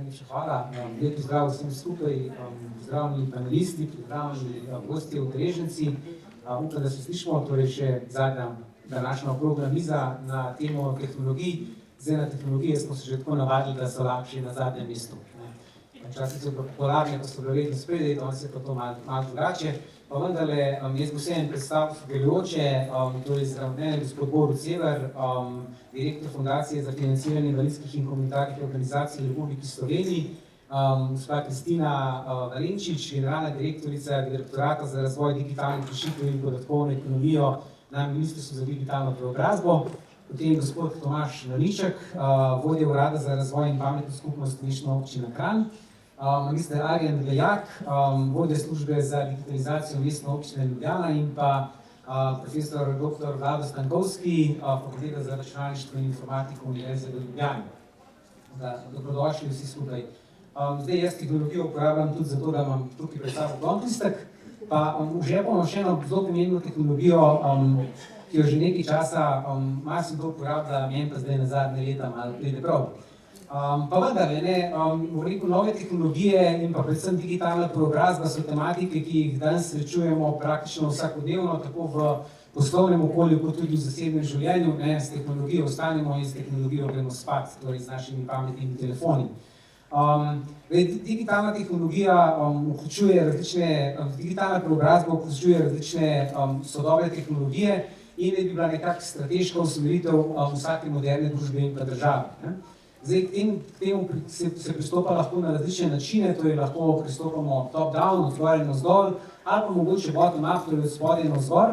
Najlepša hvala. Lep pozdrav vsem skupaj, pozdravljeni panelisti, pozdravljeni gostje, udeleženci. Upam, da se slišimo, torej še zadnja današnja okrogla miza na temo tehnologij. Zdaj na tehnologije smo se že tako navadili, da so lahko na zadnjem mestu. Včasih so popularne, ko so bile vedno spredaj, danes je pa to malo drugače. Pa vendarle, jaz bi vseeno predstavil sodelujoče, torej zdravljenje gospod Borut Sever, direktor Fundacije za financiranje invalidskih in humanitarnih organizacij v Republiki Sloveniji, gospa Kristina Valenčič, generalna direktorica Direktorata za razvoj digitalnih rešitev in podatkovno ekonomijo na Ministrstvu za digitalno preobrazbo, potem gospod Tomaž Naliček, vodja Urada za razvoj in pametno skupnost Mestna občina Kranj, magister Arjen Veljak, vodja službe za digitalizacijo Mestne občine Ljubljana in pa profesor dr. Vlado Stankovski, Fakulteta za računalništvo in informatiko Univerze v Ljubljani. Dobrodošli vsi skupaj. Zdaj jaz tehnologijo uporabljam tudi zato, da imam tukaj pred sabo plontistek, pa v žepu imam še eno zelo pomembno tehnologijo, ki jo že nekaj časa malo sem to uporabljala, meni pa zdaj na zadnje leta malo pride prav. Pa vendarle, nove tehnologije in pa predvsem digitalna preobrazba so tematike, ki jih danes srečujemo praktično vsakodnevno, tako v poslovnem okolju, kot tudi v zasebnem življenju. S tehnologijo ostanemo in s tehnologijo gremo spat, torej z našimi pametnimi telefoni. Digitalna tehnologija vključuje digitalna preobrazba vključuje različne sodobne tehnologije in bi bila nekako strateška usmeritev vsake moderne družbe in pa države. Zdaj, k temu se pristopa lahko na različne načine, to je lahko pristopamo top-down, od zgoraj navzdol, ali pa mogoče bottom-up, torej od spodaj navzgor.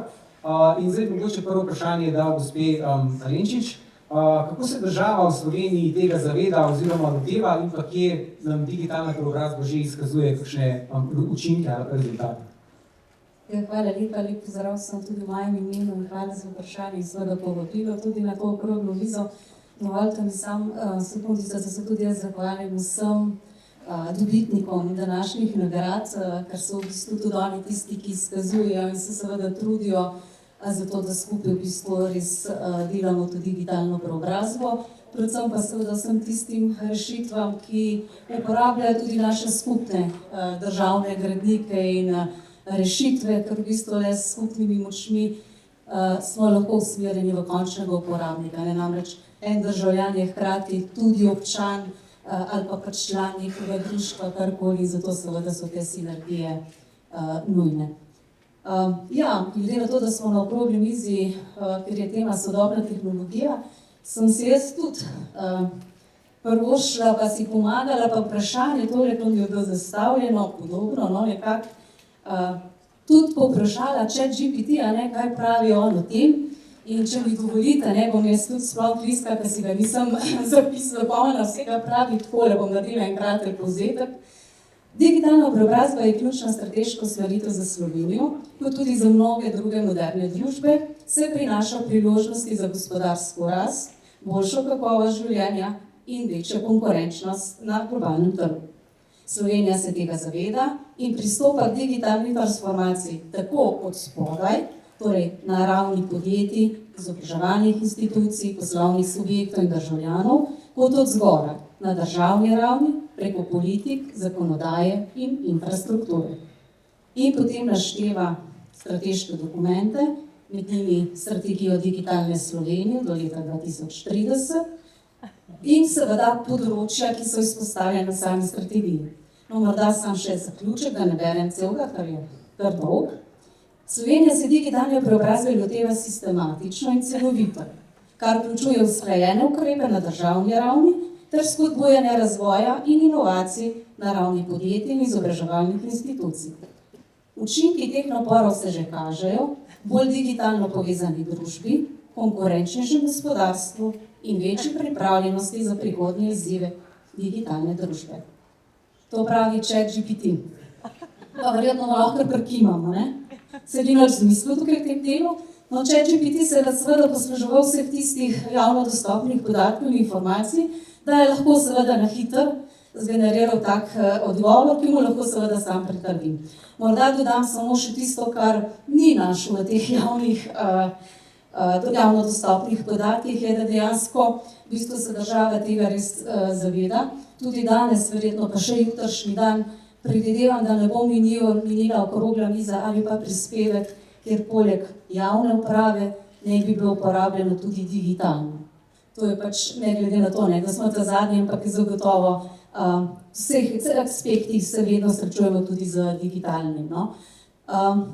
In zdaj mogoče prvo vprašanje da gospe Valenčič, kako se država v Sloveniji tega zaveda oziroma loteva in pa kje nam digitalna preobrazba že izkazuje kakšne učinke ali rezultate? Hvala lepa, lep pozdrav sem tudi v mojem imenu in hvala za vprašanje in seveda povabilo tudi na to okroglo mizo. Dovolite mi sam sekundico, da se tudi jaz zahvalim vsem dobitnikom današnjih nagrad, ker so v bistvu tudi oni tisti, ki izkazujejo in se seveda trudijo za to, da skupaj v bistvu res delamo to digitalno preobrazbo. Predvsem pa seveda vsem tistim rešitvam, ki uporabljajo tudi naše skupne državne gradnike in rešitve, ker v bistvu le s skupnimi močmi smo lahko usmerjeni v končnega uporabnika. Namreč en državljan je hkrati tudi občan ali pa pač član nekega društva, karkoli, zato seveda so te sinergije nujne. Glede na to, da smo na okrogli mizi, ker je tema sodobna tehnologija, sem si jaz tudi prvošla, pa si pomagala, pa vprašanje, tole, ko mi je bilo zastavljeno, podobno, nekako, tudi povprašala ChatGPT, kaj pravi on o tem. In če mi dovolite, bom jaz tudi sploh kliska, ker si ga nisem zapisala, pa ona vsega pravi takole, bom naredila en kratek povzetek. Digitalna preobrazba je ključna strateška usmeritev za Slovenijo, kot tudi za mnoge druge moderne družbe, saj prinaša priložnosti za gospodarsko rast, boljšo kakovost življenja in večjo konkurenčnost na globalnem trgu. Slovenija se tega zaveda in pristopa k digitalni transformaciji tako od spodaj, torej na ravni podjetij, izobraževalnih institucij, poslovnih subjektov in državljanov, kot od zgoraj, na državni ravni, preko politik, zakonodaje in infrastrukture. In potem našteva strateške dokumente, med njimi strategijo digitalne Slovenije do leta 2030 in seveda področja, ki so izpostavljene na sami strategiji. Morda sam še zaključek, da ne berem celega, kar je kar dolg. Slovenija se digitalne preobrazbe loteva sistematično in celovito, kar vključuje usklajene ukrepe na državni ravni ter spodbujanje razvoja in inovacij na ravni podjetij in izobraževalnih institucij. Učinki teh naporov se že kažejo, bolj digitalno povezani družbi, konkurenčnejšem gospodarstvu in večji pripravljenosti za prihodnje izzive digitalne družbe. To pravi ChatGPT. Verjetno lahko prekimamo, se ni nič zmislil tukaj v tem delu. ChatGPT se je seveda posluževal vseh tistih javno dostopnih podatkov in informacij, da je lahko seveda na hitro zgeneriral tak odgovor, ki mu lahko seveda sam pritrdim. Morda dodam samo še tisto, kar ni našel v teh javnih javno dostopnih podatkih, je, da dejansko v bistvu se država tega res zaveda. Tudi danes, verjetno pa še jutrišnji dan, predvidevam, da ne bo minila okrogla miza ali pa prispevek, kjer poleg javne uprave ne bi bilo uporabljeno tudi digitalno. To je pač ne glede na to, ne, da smo ta zadnji, ampak je zagotovo v vseh aspektih se vedno srečujemo tudi z digitalnim. No.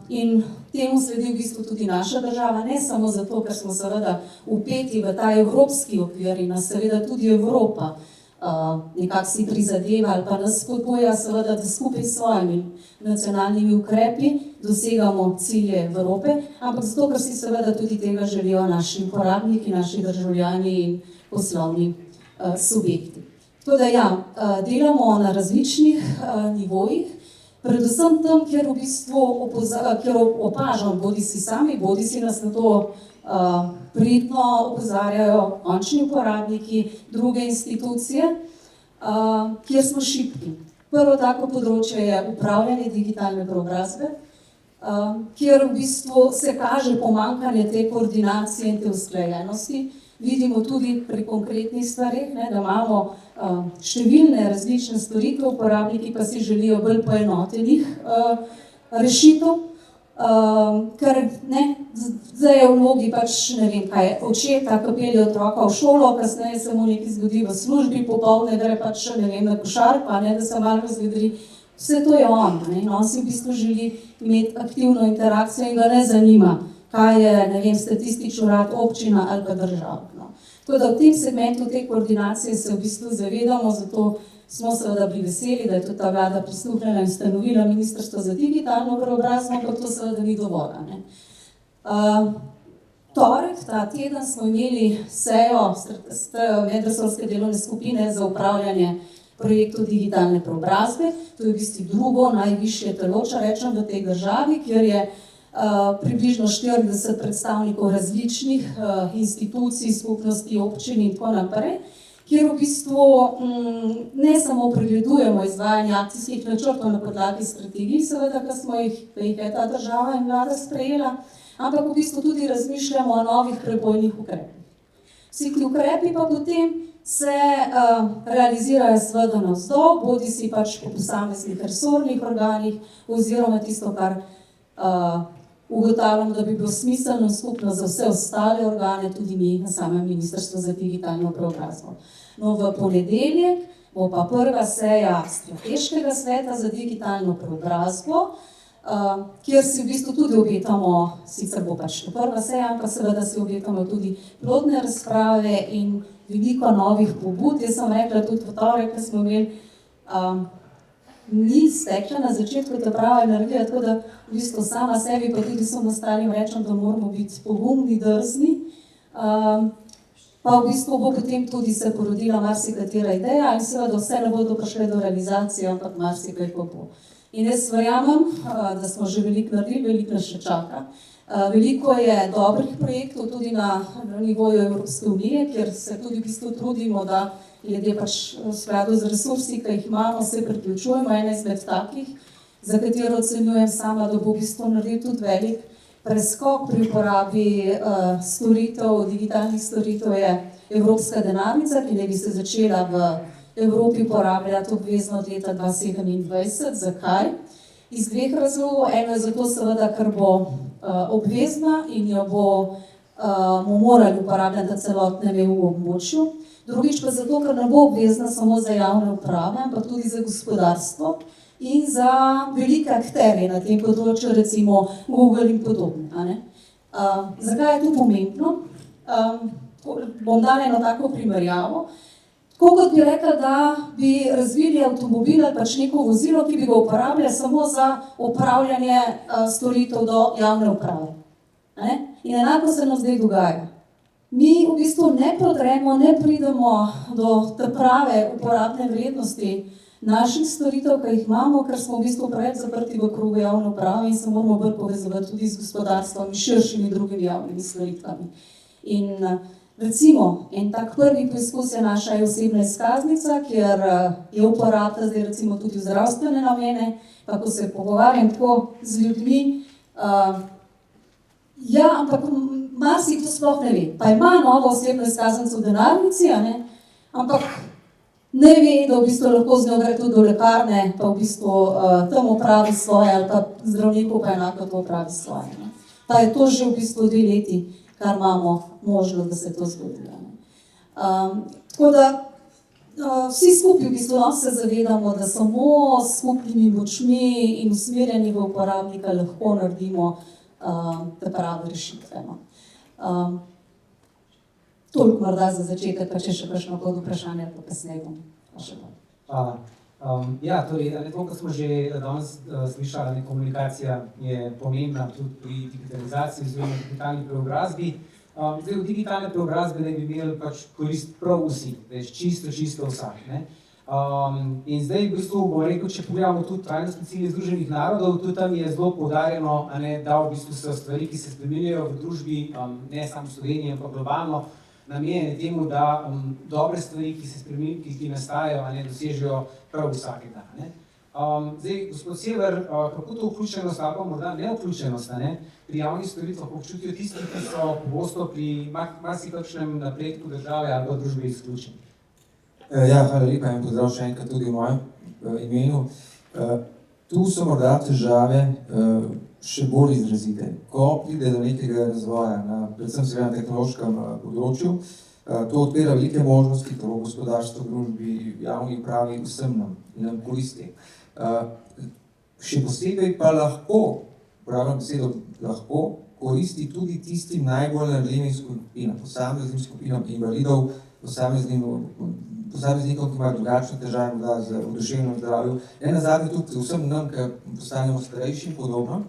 In temu sledi v bistvu tudi naša država, ne samo zato, ker smo seveda vpeti v ta evropski okvir in nas seveda tudi Evropa nekako si prizadeva ali pa nas spodbuja seveda, da skupaj s svojimi nacionalnimi ukrepi dosegamo cilje Evrope, ampak zato, ker si seveda tudi tega želijo naši uporabniki, naši državljani in poslovni subjekti. Tako da ja, delamo na različnih nivojih, predvsem tam, kjer v bistvu opažam, bodi si sami, bodi si nas na to pridno opozarjajo končni uporabniki, druge institucije, kjer smo šibki. Prvo tako področje je upravljanje digitalne preobrazbe, kjer v bistvu se kaže pomanjkanje te koordinacije in te usklajenosti. Vidimo tudi pri konkretnih stvareh, da imamo številne različne storitve, uporabniki pa si želijo bolj poenotenih rešitev, ker zdaj je v vlogi pač, ne vem kaj, očeta, ki pelje otroka v šolo, kasneje se mu nekaj zgodi v službi, popoldne gre pač, ne vem, na košarko, da se malo razvedri. Vse to je on, in on si v bistvu želi imeti aktivno interakcijo in ga ne zanima, kaj je, ne vem, statistični urad, občina ali pa država. Tako da v tem segmentu te koordinacije se v bistvu zavedamo, zato smo seveda bili veseli, da je tudi ta vlada prisluhnila in ustanovila Ministrstvo za digitalno preobrazbo, ampak to seveda ni dovolj. Torek, ta teden, smo imeli sejo medresorske delovne skupine za upravljanje projektov digitalne preobrazbe. To je v bistvu drugo najvišje telo, če rečem, v tej državi, kjer je približno 40 predstavnikov različnih institucij, skupnosti, občin in tako naprej, kjer v bistvu ne samo pregledujemo izvajanje akcijskih načrtov na podlagi strategij, seveda, ki jih je ta država in vlada sprejela, ampak v bistvu tudi razmišljamo o novih prebojnih ukrepih. Vsi ti ukrepi pa potem se realizirajo seveda navzdol, bodi si pač po posameznih resornih organih oziroma tisto, kar ugotavljam, da bi bilo smiselno skupno za vse ostale organe, tudi mi na samem Ministrstvu za digitalno preobrazbo. No, v ponedeljek bo pa prva seja Strateškega sveta za digitalno preobrazbo, kjer si v bistvu tudi obetamo, sicer bo pač to prva seja, ampak seveda si obetamo tudi plodne razprave in veliko novih pobud. Jaz sem rekla tudi v torek, ko smo imeli, ni stekla na začetku ta prava energija, tako da v bistvu sama sebi, pa tudi vsem ostalim rečem, da moramo biti pogumni, drzni. Pa v bistvu bo potem tudi se porodila marsikatera ideja in seveda vse ne bodo prišle do realizacije, ampak marsikaj pa bo. In jaz verjamem, da smo že veliko naredili, veliko nas še čaka. Veliko je dobrih projektov tudi na nivoju Evropske unije, kjer se tudi v bistvu trudimo, da glede pač v skladu z resursi, ki jih imamo, se priključujemo. Ena izmed takih, za katero ocenjujem sama, da bo v bistvu naredil tudi velik preskok pri uporabi storitev, digitalnih storitev, je Evropska denarnica, ki naj bi se začela v Evropi uporabljati obvezno od leta 2027. Zakaj? Iz dveh razlogov. Eno je zato seveda, ker bo obvezna in jo bomo morali uporabljati na celotnem EU območju. Drugič pa zato, ker ne bo obvezna samo za javne uprave, ampak tudi za gospodarstvo in za velike akterje na tem področju, recimo Google in podobne. Zakaj je to pomembno? Bom dala eno tako primerjavo. Tako kot bi rekla, da bi razvili avtomobil ali pač neko vozilo, ki bi ga uporabljali samo za opravljanje storitev do javne uprave. In enako se nam zdaj dogaja. Mi v bistvu ne prodremo, ne pridemo do te prave uporabne vrednosti naših storitev, ki jih imamo, ker smo v bistvu preveč zaprti v krogu javne uprave in se moramo bolj povezovati tudi z gospodarstvom in širšimi drugimi javnimi storitvami. In recimo, en tak prvi poizkus je naša osebna izkaznica, kjer je uporabna zdaj recimo tudi v zdravstvene namene, pa ko se pogovarjam tako z ljudmi, ja, ampak marsikdo sploh ne ve. Pa ima novo osebno izkaznico v denarnici, ampak ne ve, da v bistvu lahko z njo gre tudi do lekarne, pa v bistvu tam opravi svoje, ali pa zdravniku pa enako to opravi svoje. Pa je to že v bistvu 2 leti, kar imamo možnost, da se to zgodi. Tako da vsi skupaj v bistvu se zavedamo, da samo s skupnimi močmi in usmerjeni v uporabnika lahko naredimo te prave rešitve. Toliko morda za začetek, pa če še kakšno pod vprašanje, pa kasneje bom še bolj. Hvala. Ja, torej, to, kar smo že danes slišali, komunikacija je pomembna tudi pri digitalizaciji oziroma digitalni preobrazbi. Zdaj, v digitalne preobrazbe ne bi imeli pač korist prav vsi, čisto vsak. In zdaj, v bistvu, bom rekel, če pogledamo tudi trajnostne cilje Združenih narodov, tudi tam je zelo poudarjeno, da v bistvu so stvari, ki se spreminjajo v družbi, ne samo v Sloveniji, ampak globalno, namenjene temu, da dobre stvari, ki nastajajo, dosežejo prav vsakega. Zdaj, gospod Sever, kako to vključenost ali pa morda nevključenost pri javnih storitvah občutijo tisti, ki so pogosto pri marsikakšnem napredku države ali pa družbe izključeni? Ja, hvala lepa in pozdrav še enkrat tudi v mojem imenu. Tu so morda težave še bolj izrazite. Ko pride do nekega razvoja, predvsem seveda na tehnološkem področju, to odpira velike možnosti, tako gospodarstvo, družbi, javni upravi, vsem nam koristi. Še posebej pa lahko, uporabljam besedo lahko, koristi tudi tistim najbolj ranljivim skupinam, posameznim skupinam invalidov, posameznikom, ki imajo drugačne težave z duševnim zdravjem, nenazadnje tudi vsem nam, ki postanemo starejši in podobno,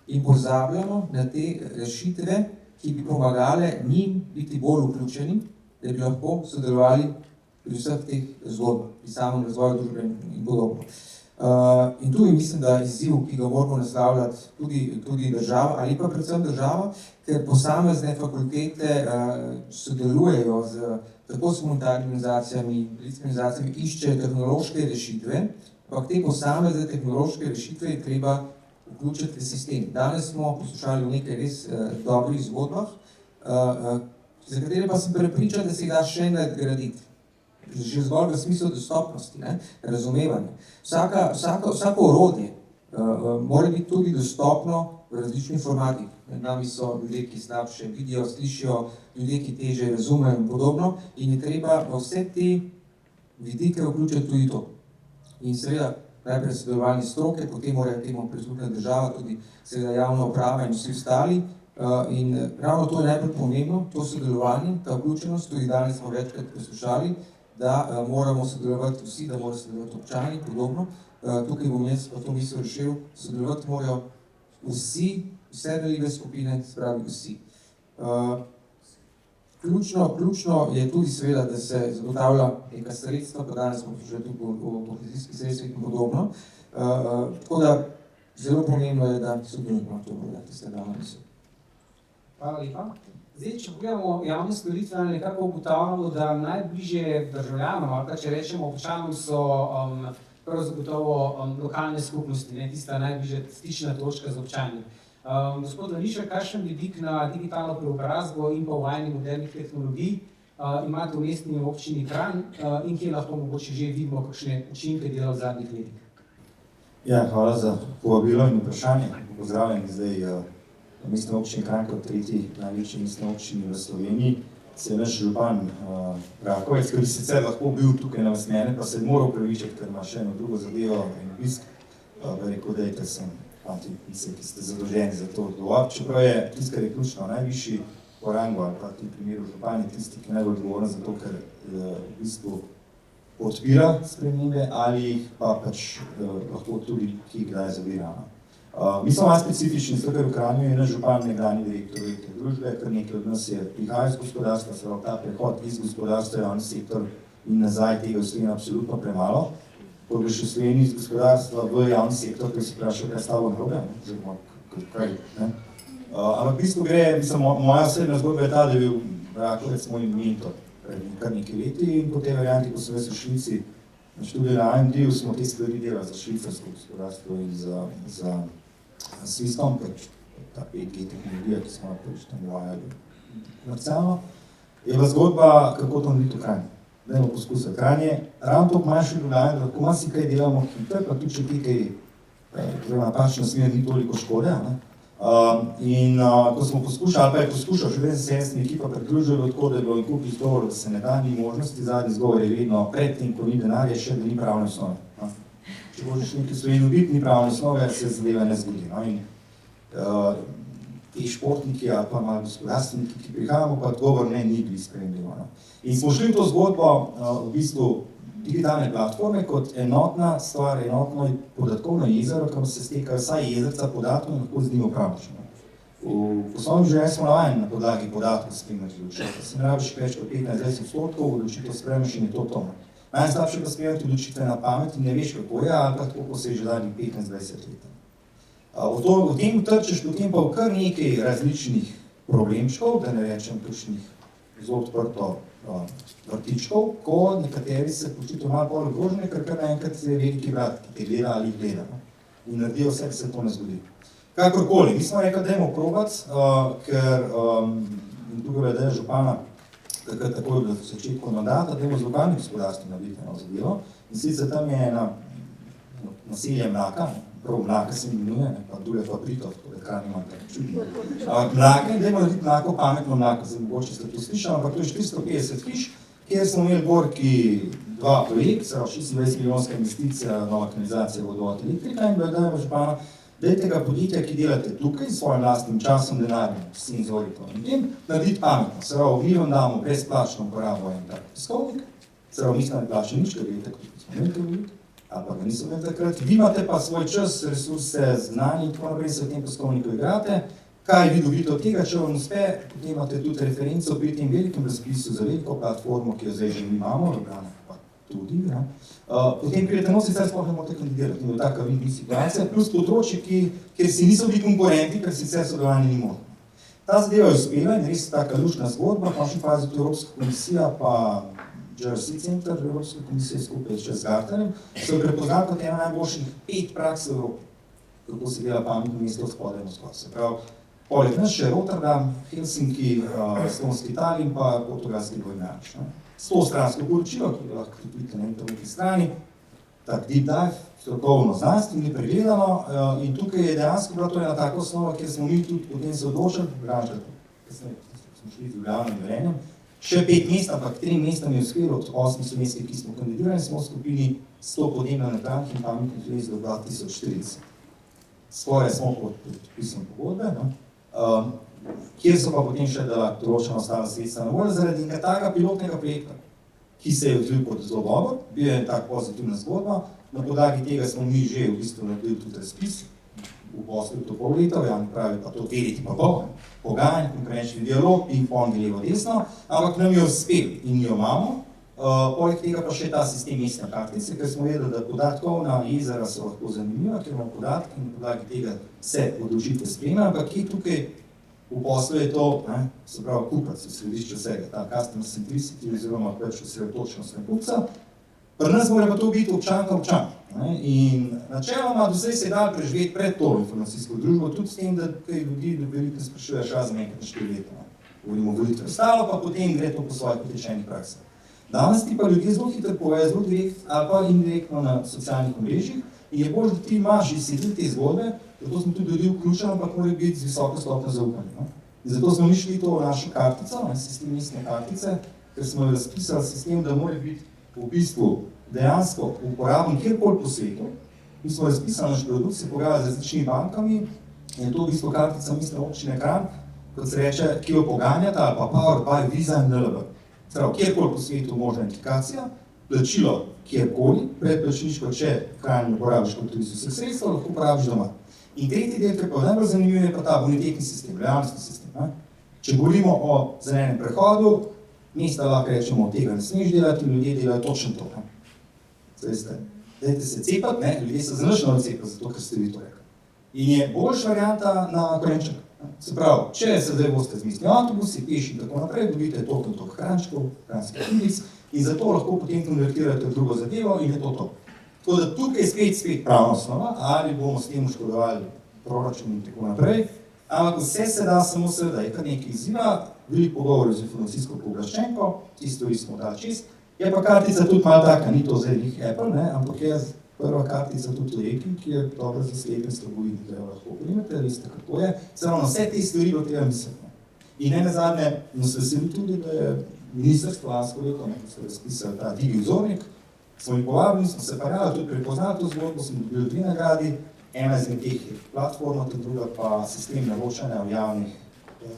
in pozabljamo na te rešitve, ki bi pomagale njim biti bolj vključeni, da bi lahko sodelovali pri vseh teh zgodbah, pri samem razvoju družbe in podobno. In tu mislim, da je izziv, ki ga moramo naslavljati tudi država ali pa predvsem država, ker posamezne fakultete sodelujejo tako s humanitarnimi organizacijami, invalidskimi organizacijami, iščejo tehnološke rešitve, ampak te posamezne tehnološke rešitve je treba vključiti v sistem. Danes smo poslušali o nekaj res dobrih zgodbah, za katere pa sem prepričan, da se jih da še nadgraditi. Že zgolj v smislu dostopnosti, razumevanja. Vsako orodje mora biti tudi dostopno v različnih formatih. Med nami so ljudje, ki slabše vidijo, slišijo, ljudje, ki težje razumejo in podobno, in je treba v vse te vidike vključiti tudi to. In seveda, najprej sodelovanje stroke, potem mora temu prisluhniti država, tudi seveda javna uprava in vsi ostali. In ravno to je najbolj pomembno, to sodelovanje, ta vključenost, tudi danes smo večkrat poslušali, da moramo sodelovati vsi, da morajo sodelovati občani, podobno. Tukaj bom jaz pa to misel rešil, sodelovati morajo vsi, vse ranljive skupine, spravi vsi. Ključno je tudi seveda, da se zagotavlja neka sredstva, pa danes smo že tudi o kohezijskih sredstvih in podobno. Tako da zelo pomembno je, da sodelujemo to morda tiste glavne misli. Hvala lepa. Zdaj, če pogledamo javne storitve, nekako ugotavljamo, da najbližje državljanom, ali pa če rečemo občanom, so prav zagotovo lokalne skupnosti, tista najbližja stična točka z občani. Gospod Lanišek, kakšen vidik na digitalno preobrazbo in pa uvajanje modernih tehnologij imate v mestni občini Kranj in kje lahko mogoče že vidimo kakšne učinke dela v zadnjih letih? Ja, hvala za povabilo in vprašanje. Pozdravljeni zdaj mestne občine Kranj kot tretji največji mestne občini v Sloveniji. Se je naš župan Rakovec, ki bi sicer lahko bil tukaj na Vesmene, pa se je moral upravičiti, ker ima še eno drugo zadevo in obisk. Rekel, dajte sem fanti, ki ste zadolženi za to odgovoriti. Čeprav je tisti, kar je ključno, najvišji po rangu ali pa v tem primeru župan je tisti, ki je najbolj odgovoren za to, ker v bistvu podpira spremembe ali jih pa pač lahko tudi ki kdaj zavira. Mi smo malo specifični, zato ker v Kranju je naš župan nekdanji direktor velike družbe, ker nekaj od nas je prihaja iz gospodarstva, se pravi ta prehod iz gospodarstva v javni sektor in nazaj tega v Sloveniji absolutno premalo. Ko greš v Sloveniji iz gospodarstva v javni sektor, ki se vpraša, kaj je stalo narobe, oziroma kaj, ampak v bistvu gre, moja osebna zgodba je ta, da je bil Rakovec moj mentor pred kar nekaj leti in po tej varianti, ko sem jaz v Švici na študiju na AMD-u, smo te stvari delali za švicarsko gospodarstvo in za Swisscom, pač ta 5G tehnologija, ki smo pač tam uvajali komercialno, je bila zgodba, kako to narediti v Kranju. Dajmo poskusiti. Kranje, ravno to manjši Ljubljani, da lahko marsikaj delamo hitro, pa tudi če tukaj napačna smer ni toliko škode. Ko smo poskušali, ali pa je poskušal, še vedno se enstvena ekipa pridružila, tako da je bilo en kup izgovorov, da se ne da, ni možnosti, zadnji izgovor je vedno pred tem, ko ni denarja, še da ni pravne osnove. Če boš nekaj Sloveniji biti, ni pravne osnove, se zadeva ne zgodi. Ti športniki ali pa malo gospodarstveniki, ki prihajamo, pa odgovor ne, ni bili sprejemljivo. In smo šli v to zgodbo v bistvu digitalne platforme kot enotna stvar, enotno podatkovno jezero, kam se stekajo vsaj jezerca podatkov in lahko z njim upravljaš. V poslovnem življenju smo navajeni na podlagi podatkov spremljati odločitev. Se ne rabiš več kot 15-20%, odločitev spremljaš in je to to. Najslabše pa spremljati odločitve na pamet in ne veš, kako je, ali pa tako, ko se je že zadnjih 15-20 let. V tem trčiš potem pa v kar nekaj različnih problemčkov, da ne rečem kakšnih zelo odprto vrtičkov, ko nekateri se počutijo malo bolj ogroženi, ker kar naenkrat je veliki brat, ki te gleda ali jih gleda. In naredijo vse, da se to ne zgodi. Kakorkoli, mi smo rekli, dajmo probati, ker in tukaj je župana takrat takoj v začetku mandata, dajmo z lokalnim gospodarstvom narediti eno zadevo. In sicer tam je ena naselje Mlaka, prav Mlaka se imenuje, pa druge pa Britov, tako da Kranj imam tako čudno. Mlaka, in dajmo narediti Mlako, pametno Mlako, zdaj mogoče ste to slišali, ampak to je 450 hiš, kjer smo imeli Gorki dva projekt, 26 milijonska investicija, nova kanalizacija, vodovod, elektrika in dajmo župana, dajte ga podjetja, ki delate tukaj s svojim lastnim časom, denarjem, senzorikom in tem, narediti pametno. Se pravi, mi vam damo brezplačno uporabo en tak tiskovnik, se pravi, mi smo ne plačali nič, ker vidite, kot smo imeli to ali pa ga niso imeli takrat. Vi imate pa svoj čas, resurse, znanje in tako naprej, se v tem tiskovniku igrate. Kaj vi dobite od tega, če vam uspe, potem imate tudi referenco pri tem velikem razpisu za veliko platformo, ki jo zdaj že mi imamo, Ljubljana pa tudi. Potem pridete noč, sicer sploh ne morate kandidirati, in je taka win-win situacija, plus področje, kjer si niso bili konkurenti, ker sicer sodelovanje ni možno. Ta zadeva je uspela in res taka luštna zgodba, v končni fazi tudi Evropska komisija, pa GRC Center Evropske komisije skupaj še z Gartnerjem, so prepoznali kot ena najboljših 5 praks v Evropi, kako se dela pametno mesto spodaj in vzhod. Se pravi, poleg nas še Rotterdam, Helsinki, Estonski Italij in pa portugalski Vojnarič. 100-stransko poročilo, ki ga lahko vidite na internetni strani, tak deep dive, strokovno znanstveno, pregledano in tukaj je dejansko bila to ena taka osnova, kjer smo mi tudi potem se odločili, kasneje smo šli z Ljubljano in Velenjem, še 5 mest, ampak 3 mesta mi je uspelo od 8 slovenskih, ki smo kandidirali, smo v skupini 100 podnebno neutralnih in pametnih lez do 2040. Skoraj smo pod podpisom pogodbe, kjer so pa potem še dala določena ostala sredstva na voljo zaradi enega takega pilotnega projekta, ki se je odvil kot zelo dobro, bil je tak pozitivna zgodba, na podlagi tega smo mi že v bistvu naredili tudi razpis, v poslu to pol leta, v javni pravi pa to 2 leti pa pol, pogajanj, konkurenčni dialog, ping-pong, levo-desno, ampak nam je uspel in jo imamo. Poleg tega pa še ta sistem mestne kartice, ker smo vedeli, da podatkovna jezera so lahko zanimiva, ker imamo podatke in na podlagi tega se odločitve sprejemajo, ampak kje tukaj v poslu je to, se pravi, kupac v središču vsega, ta customer centricity oziroma več osredotočenost na kupca. Pri nas mora pa to biti občan. In načeloma do zdaj se je dalo preživeti pred to informacijsko družbo, tudi s tem, da kaj ljudi veliko sprašuješ razen enkrat na 4 leta. Govorimo o volitve. Ostalo pa potem gre to po svojih potečenih praksah. Danes ti pa ljudje zelo hitro povejo, zelo direkt ali pa indirektno na socialnih omrežjih in je bolj, da ti imaš izsledil te zgodbe, zato smo tudi ljudi vključili, ampak mora biti z visoko stopnjo zaupanja. In zato smo mi šli to v našo kartico, sistem mestne kartice, ker smo jo razpisali sistem, da mora biti v bistvu dejansko uporaben kjerkoli po svetu. Mi smo razpisali naš produkt, se pogajali z različnimi bankami in je to v bistvu kartica mestne občine Kranj, kot se reče, ki jo poganjata ali pa Powered by Visa in NLB. Kjerkoli po svetu možna identifikacija, plačilo kjerkoli, predplačniško, če Kranj ne uporabiš kot tudi vseh sredstev, lahko uporabiš doma. In tretji del, ki pa najbolj zanimiv, je pa ta bonitetni sistem, realnostni sistem. Če govorimo o zelenem prehodu, mesta lahko rečemo, tega ne smeš delati in ljudje delajo točno to. Dajte se cepati, ljudje se zanašno cepati, zato ker ste vi to rekli. In je boljša varianta na korenček. Se pravi, če se zdaj boste zmislili avtobusi, peš in tako naprej, dobite toliko hrančkov, hranskih indic in zato lahko potem konvertirate v drugo zadevo in je to. Tako da tukaj je spet pravna osnova, ali bomo s tem škodovali proračun in tako naprej, ampak vse se da samo seveda, je kar nekaj izziva, veliko pogovorov z informacijsko pooblaščenko, ti stvari smo dali čez. Je pa kartica tudi malo taka, ni to zdaj njih Apple, ne, ampak je prva kartica tudi Leki, ki je dobro za slepenstvo govoriti, da jo lahko primete, veste kako je. Samo vse te stvari bo treba misliti. In nenazadnje nas veseli tudi, da je ministrstvo lansko leto, ko so razpisali ta Digi vzornik, smo jih povabili, smo se parjali, tudi prepoznali to zgodbo, smo dobili 2 nagradi, ena izmed teh je platforma, druga pa sistem naročanja v javnih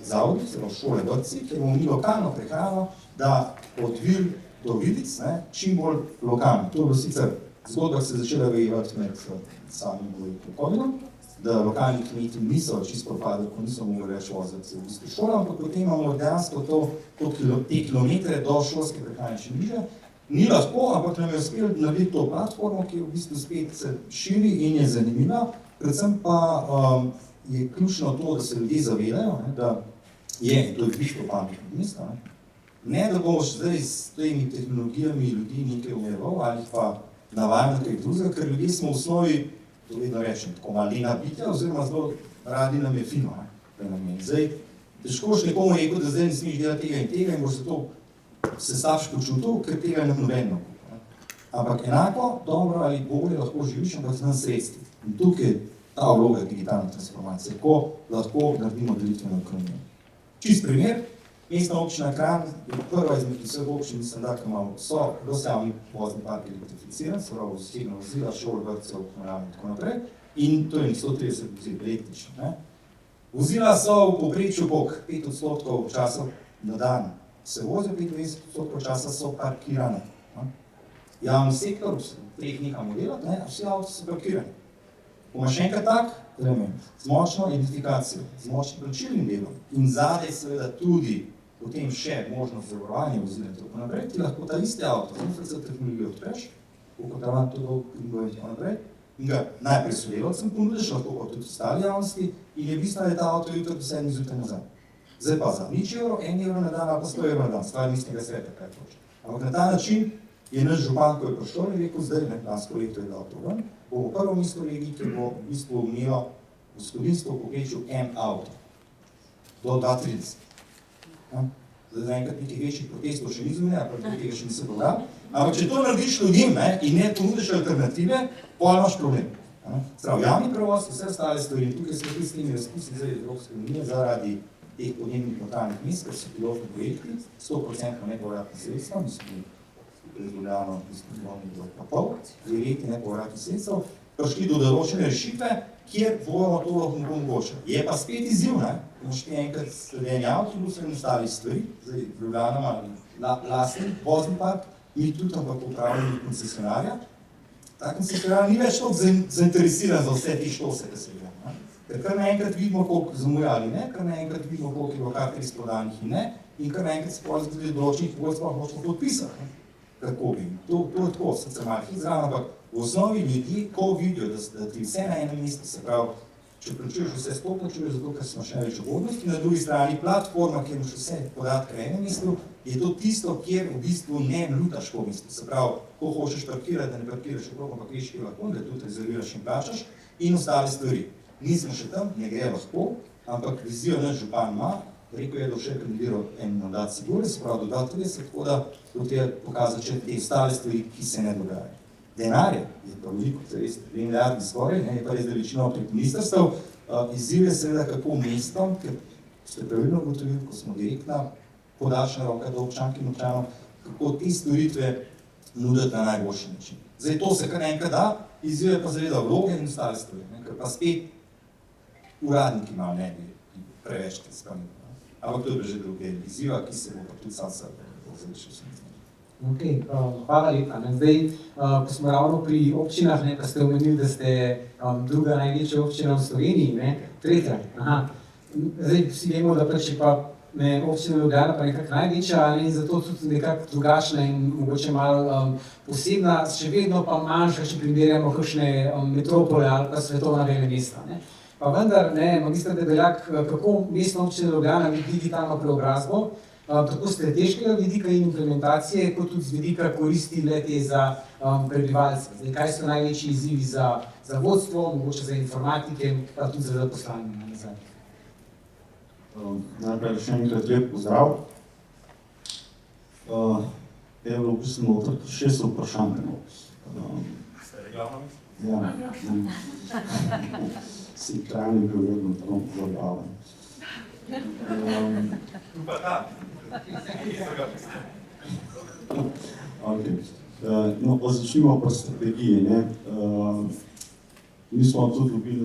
zavodih, zelo šole vrtci, kjer bomo mi lokalno prehrano, da od Vil do Vidic, čim bolj lokalno. To je bilo sicer zgodba, ki se je začela rojevati med samim covidom, da lokalni kmeti niso čisto propadli, ko niso mogli več voziti v bistvu šolo, ampak potem imamo dejansko te kilometre do šolske prehrane še niže. Ni lahko, ampak nam je uspelo narediti to platformo, ki je v bistvu spet se širi in je zanimiva. Predvsem pa je ključno to, da se ljudje zavedajo, da je, to je bistvo pametno mesto, ne da boš zdaj s temi tehnologijami ljudi nekaj umeroval ali pa navajal nekaj drugega, ker ljudje smo v osnovi, to vedno rečem, tako malena bitja, oziroma zelo radi nam je fino. Zdaj, težko boš nekomu rekel, da zdaj ne smeš delati tega in tega in boš se to slabše počutil, ker tega ne nobeno. Ampak enako, dobro ali bolje lahko živiš, ampak z nam sredstvi. In tukaj je ta vloga digitalne transformacije, ko lahko naredimo delitveno ekonomijo. Čist primer, mestna občina Kranj je prva izmed vseh občin, mislim, da so dosegli vozni park elektrificiran, se pravi osebna vozila, šol, vrtcev, in tako naprej, in to je 130 vozil električno. Vozila so v povprečju 5% časa na dan se vozijo, 25% časa so parkirane. Javni sektor, v 3 nekamo delati, a vsi avti so parkirani. Bomo še enkrat tak element, z močno identifikacijo, z močnim plačilnim delom in zadaj seveda tudi potem še možnost zavarovanja vozila in tako naprej, ti lahko ta iste avto z NFC tehnologijo odpreš, koliko ta ima to dolg in tako naprej, in ga najprej sodelavcem ponudiš, lahko pa tudi ostali javnosti in je bistveno, da je ta avto jutro do 7 zjutraj nazaj. Zdaj pa za nič evro, 1 evro na dan ali pa 100 evrov na dan, stvar mestnega sveta, kaj toče. Ampak na ta način je naš župan, ko je prišel in rekel, zdaj lansko leto je dal to ven, bo prvo mesto v regiji, ki bo v bistvu imelo gospodinstvo v povprečju 1 avto do 2030. Zdaj zaenkrat nekih večjih protestov še ni zunaj, pa tega še nisem dogajal. Ampak če to narediš ljudem in ne ponudiš alternative, potem imaš problem. Prav, javni prevoz, vse ostale stvari, in tukaj smo tudi s temi razpisi zdaj Evropske unije zaradi teh podnebnih lokalnih mest, ker so pilotni projekti, 100% nepovratnih sredstev, mislim, rezultano do pol, 2 nepovratnih sredstev, prišli do določene rešitve, kjer bomo to lahko mogoče. Je pa spet izziv, boš ti enkrat sledeni avtobus in ostali stvari, zdaj Ljubljana ima lastni vozni park, mi tudi ampak upravljeni koncesionarja. Ta koncesionar ni več toliko zainteresiran za vse te štose, ki se gre. Ker kar naenkrat vidimo, koliko zamuja ali ne, kar naenkrat vidimo, koliko je bilo karterij izprodanih in ne, in kar naenkrat se pa zgodi določenih pogodb sploh hočemo podpisati. Kako bi? To je tako, sicer malo izravno, ampak v osnovi ljudje, ko vidijo, da ti vse na enem mestu, se pravi, če plačuješ vse sploh plačuješ, zato ker smo še več ugodnosti, na drugi strani platforma, kjer imaš vse podatke na enem mestu, je to tisto, kjer v bistvu ne lutaš po mestu. Se pravi, ko hočeš parkirati, da ne parkiraš okrog, ampak veš, kjer lahko, da tudi rezerviraš in plačaš in ostale stvari. Nismo še tam, ne gre lahko, ampak vizijo naš župan ima, rekel je, da še kandidiral en mandat sigurno, se pravi do 2030, tako da bo treba pokazati še te ostale stvari, ki se ne dogajajo. Denarje je pa veliko, to je 2 milijardi skoraj, je pa res, da večino prek ministrstev. Izziv je seveda kako mestom, ker ste pravilno ugotovili, ko smo direktna podaljšana roka do občank in občanov, kako te storitve nuditi na najboljši način. Zdaj to se kar enkrat da, izziv je pa seveda vloge in ostale stvari, ker pa spet uradniki malo ne bi preveč spremljali. Ampak to je že druge izziva, ki se bo pa tudi sam sebe završil. Ok, hvala lepa. Zdaj, ko smo ravno pri občinah, pa ste omenili, da ste druga največja občina v Sloveniji, tretja. Zdaj vsi vemo, da pač je pa občina Ljubljana pa nekako največja in zato tudi nekako drugačna in mogoče malo posebna, še vedno pa manjša, če primerjamo kakšne metropole ali pa svetovna velja mesta. Pa vendar, magister Debeljak, kako mestna občina Ljubljana vidi digitalno preobrazbo, tako strateškega vidika in implementacije, kot tudi z vidika koristi le-te za prebivalce. Zdaj, kaj so največji izzivi za vodstvo, mogoče za informatike, pa tudi za zaposlanje nazaj? Najprej še enkrat lep pozdrav. Evo, v bistvu noter 6 vprašanj. Ja. Si krajni bil vedno tako zabaven. Okay. No, pa začnimo pa strategiji, ne. Mi smo tudi dobili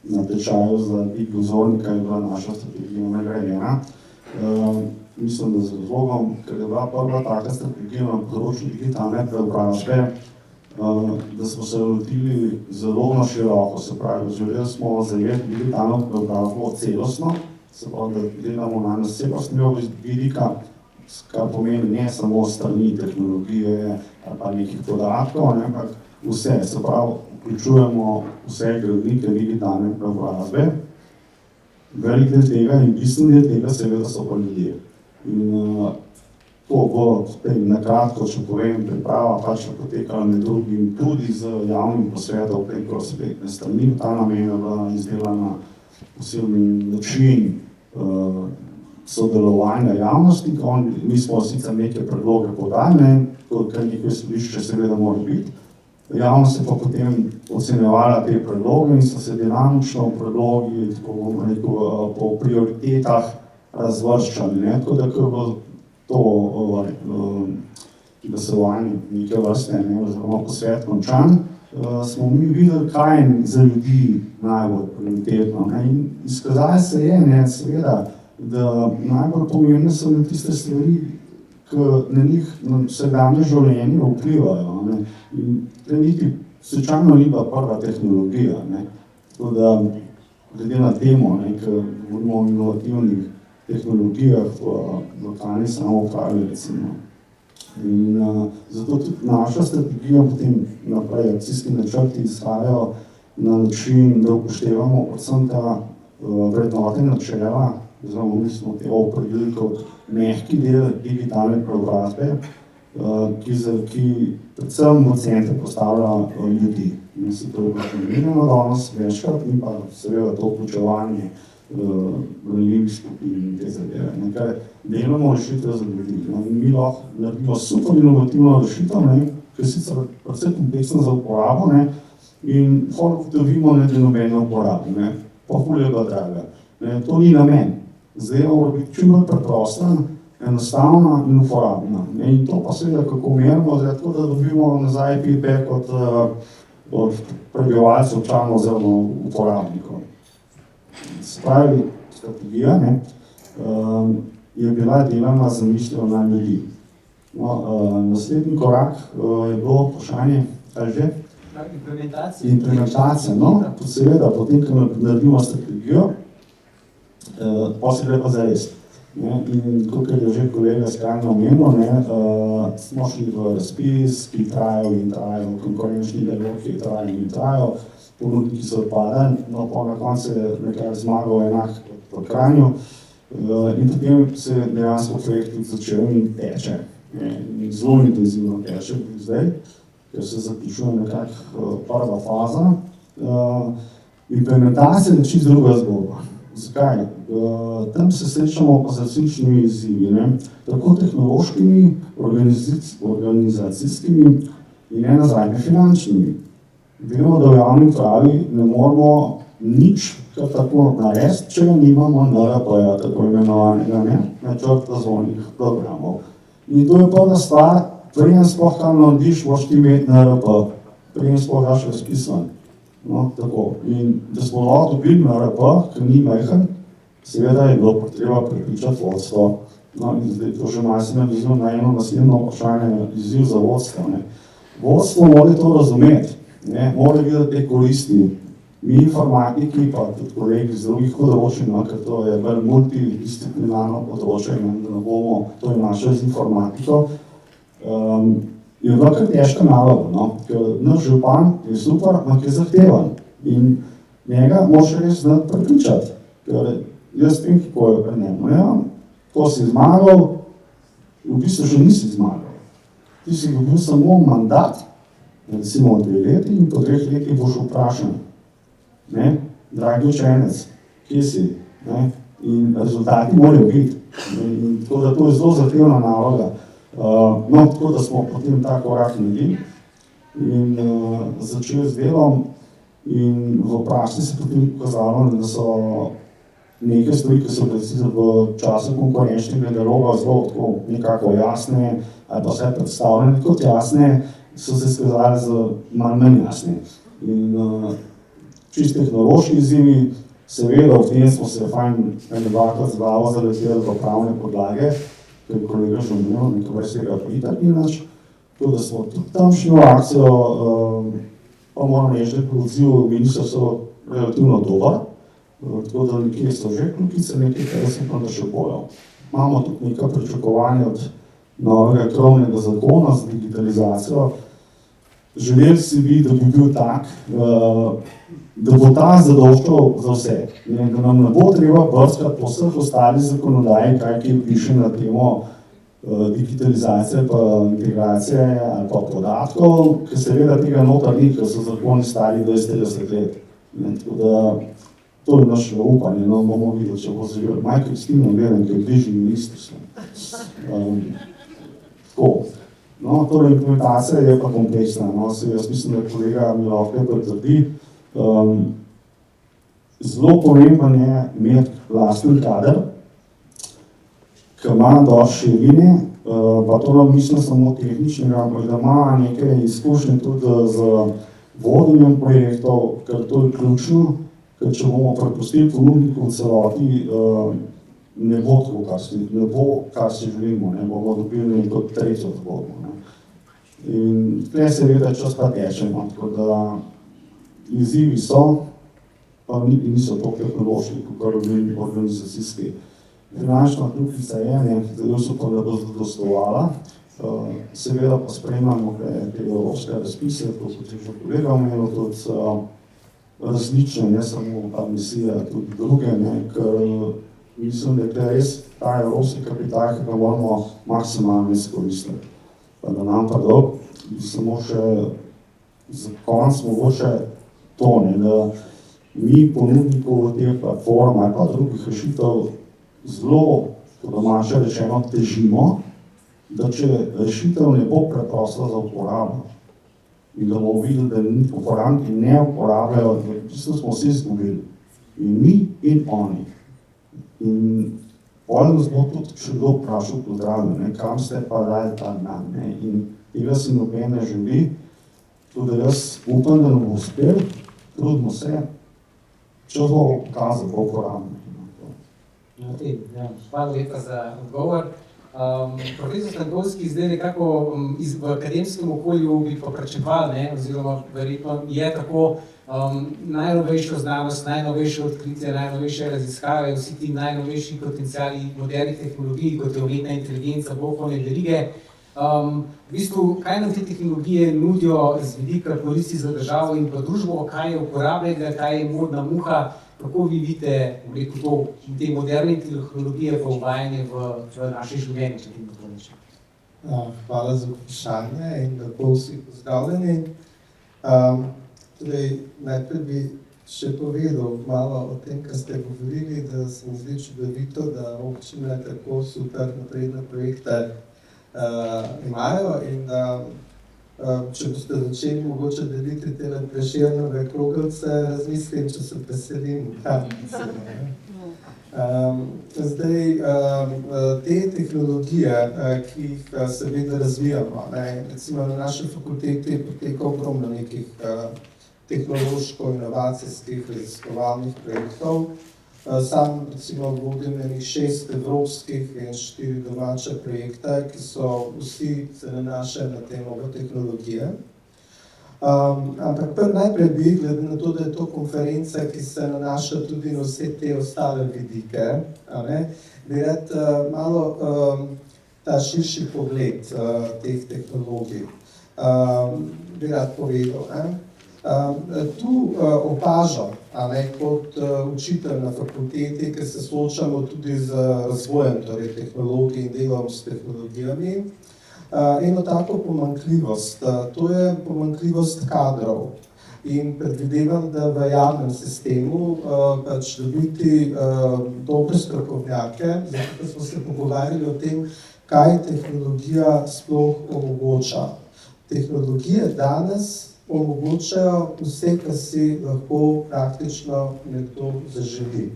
na tečaju za digozornika, je bila naša strategija nagrajena. Mislim, da z razlogom, ker je bila prva taka strategija na področju digitalne preobrazbe, da smo se lotili zelo na široko, se pravi, želeli smo zajeti digitalno preobrazbo celostno, se pravi, da gledamo na celostnega vidika, kar pomeni ne samo strani tehnologije ali pa nekih podatkov, ampak vse, se pravi, vključujemo vse gradnike digitalne preobrazbe. Velik del tega in bistven del tega seveda so pa ljudje. In to bo na kratko, če povem, priprava pač potekala med drugim tudi z javnim posvetom preko spletne strani. Ta namen je bila izdelana poseben način sodelovanja javnosti, mi smo sicer neke predloge podali, kar nekaj izhodišče seveda mora biti. Javnost je pa potem ocenjevala te predloge in so se dinamično v predlogi, tako bomo rekel, po prioritetah razvrščali, ne, tako da ko je bilo to glasovanje neke vrste, ne, oziroma posvet končan, smo mi videli, kaj je za ljudi najbolj prioritetno, ne, in izkazali se je, ne, seveda, da najbolj pomembne so tiste stvari, ki na njih na vsakdanje življenje vplivajo, ne, in niti slučajno ni bila prva tehnologija, ne, tako da glede na temo, ne, ker govorimo o inovativnih tehnologijah v lokalni samoupravi, recimo. In zato tudi naša strategija potem naprej akcijski načrti izhajajo na način, da upoštevamo predvsem ta vrednote načela, oziroma mi smo te opredelili kot mehki del digitalne preobrazbe, ki predvsem v center postavlja ljudi. In se to omenjamo danes večkrat in pa seveda to vključevanje ranljivih skupin in te zadeve. Nekaj delamo rešitve za ljudi. Mi lahko naredimo super inovativno rešitev, ki je sicer predvsem kompleksna za uporabo, ne, in potem ugotovimo, da je nobene uporabe, ne, pa ful je pa draga. To ni namen. Zdaj mora biti čim bolj preprosta, enostavna in uporabna. In to pa seveda, kako merimo, tako da dobimo nazaj feedback od prebivalcev, občanov oziroma uporabnikov. Se pravi, strategija, ne, je bila delana zamišljena na ljudi. No, naslednji korak je bilo vprašanje, kaj že? Implementacija. No, seveda, potem, ko naredimo strategijo, pa se gre pa zares. In kot je že kolega skrajno omenil, smo šli v razpis, ki trajal in trajal, konkurenčni dialog, ki trajal in trajal, ponudniki so odpadali, no pa na koncu je nekaj zmagal enak v Kranju in potem se dejansko projekt začel in teče. In zelo intenzivno teče zdaj, ker se zaključuje nekako prva faza. Implementacija je čisto druga zgodba. Zakaj? Tam se srečamo pa z različnimi izzivi, tako tehnološkimi, organizacijskimi in nazadnje finančnimi. Vemo, da v javni upravi ne moramo nič kar tako narediti, če nimamo NRP-ja, tako imenovanega, načrt razvojnih programov. In to je prva stvar, preden sploh kaj narediš, moraš ti imeti NRP, preden sploh daš razpisan. No, tako. In da smo lahko dobili NRP, ki ni majhen, seveda je bilo potreba prepričati vodstvo. No, in zdaj to že malo se navizil na eno naslednjo vprašanje, izziv za vodstvo. Vodstvo mora to razumeti, mora videti te koristi. Mi informatiki, pa tudi kolegi z drugih področij, ker to je bolj multidisciplinarno področje, da ne bomo to inašali z informatiko, je bila kar težka naloga, ker naš župan je super, ampak je zahtevan in njega moraš res znati prepričati, ker jaz vem, kako je pri njemu. To si zmagal, v bistvu še nisi zmagal. Ti si dobil samo mandat, recimo 2 leti in po 3 letih boš vprašan. Dragi učenec, kje si. Ne? In rezultati morajo biti. In tako da to je zelo zahtevna naloga. No, tako da smo potem ta korak naredili in začeli z delom. In v praksi se potem pokazalo, da so neke stvari, ki so bile v času konkurenčnega dialoga zelo tako nekako jasne ali pa vse predstavljene kot jasne, so se skazali za manj jasne. In čisto tehnološki izzivi, seveda v tem smo se fajn dvakrat z glavo zaleteli v pravne podlage, ker je kolega že omenil, nekaj vrstega itak ni nač. Tako da smo tudi tam šli v akcijo, pa moram reči, da je odziv ministrstva relativno dober. Tako da nekje so že kljukice, nekaj, kar jaz upam, da še bojo. Imamo tudi nekaj pričakovanja od novega krovnega zakona z digitalizacijo. Želeli si bi, da bi bil tak, da bo ta zadoščal za vse. Da nam ne bo treba brskati po vseh ostalih zakonodaji, kaj piše na temo digitalizacije pa integracije ali pa podatkov, ker seveda tega notar ni, ker so zakoni stari 20-30 let. Tako da to je naše upanje, no bomo videli, če bo zaživelo. Majke Kristina Belen, ki je bližnji ministrstvo. Tako. No, torej implementacija je pa kompleksna. No, jaz mislim, da kolega mi lahko potrdi. Zelo pomemben je imeti vlastni kader, ki ima dosti širine, pa to nam mislim samo tehničnega, ampak da ima nekaj izkušnje tudi z vodenjem projektov, ker to je ključno, ker če bomo prepustili ponudniku v celoti, ne bo tako, kar si želimo, ne bomo dobili neko tretjo zgodbo. In tukaj seveda čas pa teče, tako da izzivi so, pa niso toliko tehnološki, kot organizacijski. Finančna kljukica je, zelo upam, da bo zadostovala. Seveda pa spremljamo te evropske razpise, kot je že kolega omenil, tudi različne, ne samo ta misija, tudi druge, ker mislim, da je res ta evropski kapital, ki ga moramo maksimalno izkoristiti. Pa da nam pa dolg, bi samo še za konec mogoče to, da mi ponudnikov teh platform ali pa drugih rešitev zelo, po domače rečeno, težimo, da če rešitev ne bo preprosta za uporabo in da bomo videli, da uporabniki ne uporabljajo, da v bistvu smo vsi izgubili. In mi in oni. In potem nas bo tudi še kdo vprašal pozdravljeno, kam ste pa dali ta dan. In tega si noben ne želi, tudi jaz upam, da nam bo uspel, trudimo se, če bo pokazal, bo uporabno. Hvala lepa za odgovor. Profesor Stankovski, zdaj nekako v akademskem okolju bi pa pričakovali, oziroma verjetno je tako, najnovejšo znanost, najnovejše odkritje, najnovejše raziskave, vsi ti najnovejši potenciali modernih tehnologij, kot je umetna inteligenca, bokovne verige. V bistvu, kaj nam te tehnologije nudijo z vidika koristi za državo in pa družbo, kaj je uporabnega, kaj je modna muha, kako vi vidite, te moderne tehnologije pa uvajanje v naše življenje? Hvala za vprašanje in lepo vsi pozdravljeni. Najprej bi še povedal malo o tem, kar ste govorili, da se mi zdi čudovito, da občine tako super napredne projekte imajo in da če boste začeli mogoče deliti te Prešernove kroglice, razmislim, če se veselim. Zdaj, te tehnologije, ki jih seveda razvijamo, recimo na naši fakulteti poteka ogromno nekih tehnološko-inovacijskih raziskovalnih projektov. Sam recimo vodim 6 evropskih in 4 domače projekte, ki so vsi se nanašajo na te nove tehnologije. Ampak najprej bi, glede na to, da je to konferenca, ki se nanaša tudi na vse te ostale vidike, bi rad malo ta širši pogled teh tehnologij bi rad povedal. Tu opažam, kot učitelj na fakulteti, ker se soočamo tudi z razvojem tehnologij in delom s tehnologijami, eno tako pomanjkljivost, to je pomanjkljivost kadrov. In predvidevam, da v javnem sistemu pač dobiti dobre strokovnjake, zato smo se pogovarjali o tem, kaj tehnologija sploh omogoča. Tehnologije danes omogočajo vse, kar si lahko praktično nekdo zaželi.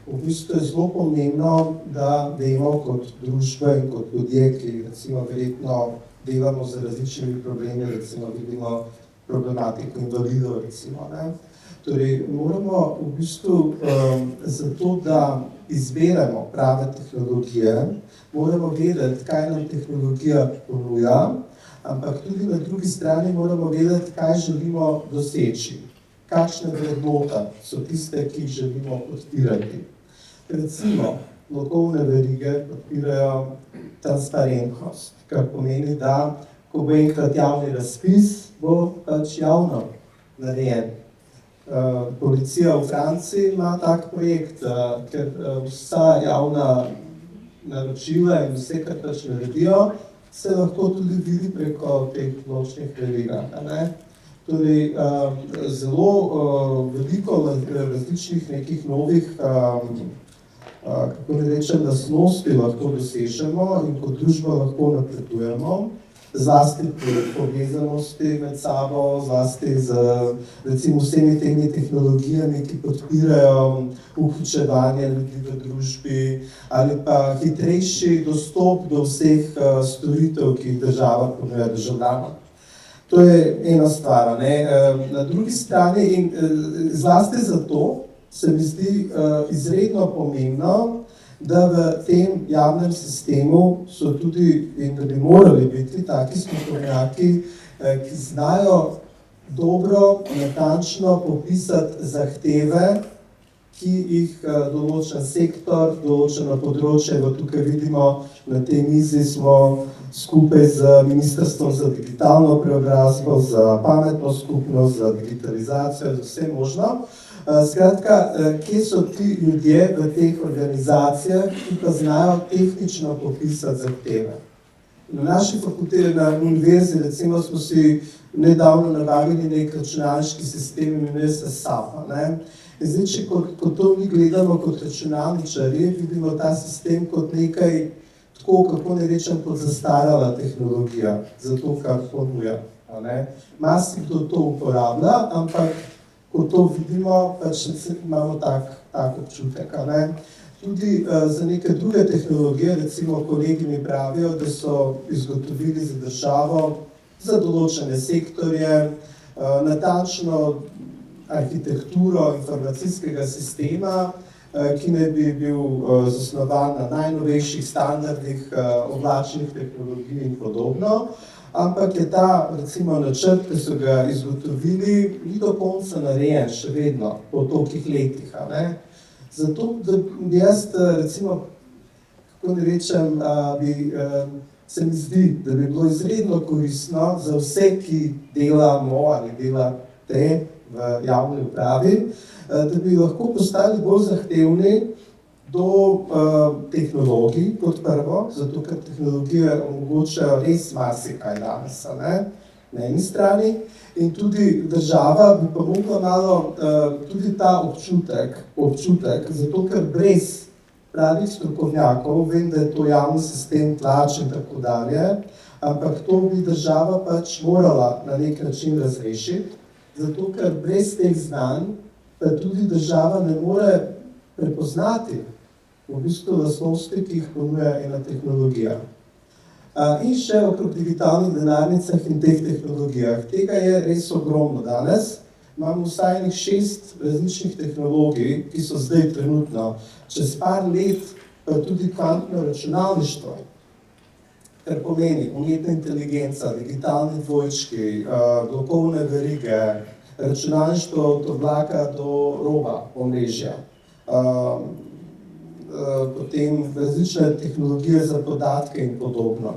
V bistvu je zelo pomembno, da vemo kot družba in kot ljudje, ki recimo verjetno delamo z različnimi problemi, recimo vidimo problematiko invalidov, recimo, ne. Torej, moramo v bistvu zato, da izberemo prave tehnologije, moramo vedeti, kaj nam tehnologija ponuja, ampak tudi na drugi strani moramo vedeti, kaj želimo doseči, kakšne vrednote so tiste, ki jih želimo podpirati. Recimo, lokalne verige podpirajo transparentnost, kar pomeni, da ko bo enkrat javni razpis, bo pač javno narejen. Policija v Franciji ima tak projekt, ker vsa javna naročila in vse, kar pač naredijo, se lahko tudi vidi preko teh nočnih verigah. Torej, zelo veliko različnih nekih novih, kako ne rečem, lastnosti lahko dosežemo in kot družba lahko napredujemo, zlasti pri povezanosti med sabo, zlasti z recimo vsemi temi tehnologijami, ki podpirajo vključevanje ljudi v družbi ali pa hitrejši dostop do vseh storitev, ki jih država ponuja državljanom. To je ena stvar, ne. Na drugi strani in zlasti zato se mi zdi izredno pomembno, da v tem javnem sistemu so tudi in da bi morali biti taki strokovnjaki, ki znajo dobro, natančno popisati zahteve, ki jih določen sektor, določeno področje, tukaj vidimo na tej mizi smo skupaj z Ministrstvom za digitalno preobrazbo, za pametno skupnost, za digitalizacijo, za vse možno. Skratka, kje so ti ljudje v teh organizacijah, ki pa znajo tehnično popisati zahteve. Na naši fakulteti, na univerzi, recimo, smo si nedavno nabavili nek računalniški sistem, imenuje se SAP, ne. In zdaj, če ko to mi gledamo kot računalničarji, vidimo ta sistem kot nekaj, tako, kako ne rečem, kot zastarala tehnologija, za to, kar ponuja. Marsikdo to uporablja, ampak ko to vidimo, pač imamo tak občutek. Tudi za neke druge tehnologije, recimo kolegi mi pravijo, da so izgotovili za državo, za določene sektorje, natančno arhitekturo informacijskega sistema, ki naj bi bil zasnovan na najnovejših standardih oblačnih tehnologij in podobno. Ampak je ta, recimo, načrt, ki so ga izgotovili, ni do konca narejen še vedno, po tolikih letih. Zato, da jaz, recimo, kako ne rečem, se mi zdi, da bi bilo izredno koristno za vse, ki delamo ali delate v javni upravi, da bi lahko postali bolj zahtevni do tehnologij kot prvo, zato ker tehnologije omogočajo res marsikaj danes, na eni strani. In tudi država bi pa mogla malo tudi ta občutek, zato ker brez pravih strokovnjakov, vem, da je to javni sistem plač in tako dalje, ampak to bi država pač morala na nek način razrešiti, zato ker brez teh znanj pa tudi država ne more prepoznati v bistvu lastnosti, ki jih ponuja ena tehnologija. In še okrog digitalnih denarnicah in teh tehnologijah. Tega je res ogromno danes. Imamo vsaj 6 različnih tehnologij, ki so zdaj trenutno. Čez par let pa tudi kvantno računalništvo, kar pomeni umetna inteligenca, digitalni dvojčki, blokovne verige, računalništvo od oblaka do roba omrežja. Potem različne tehnologije za podatke in podobno.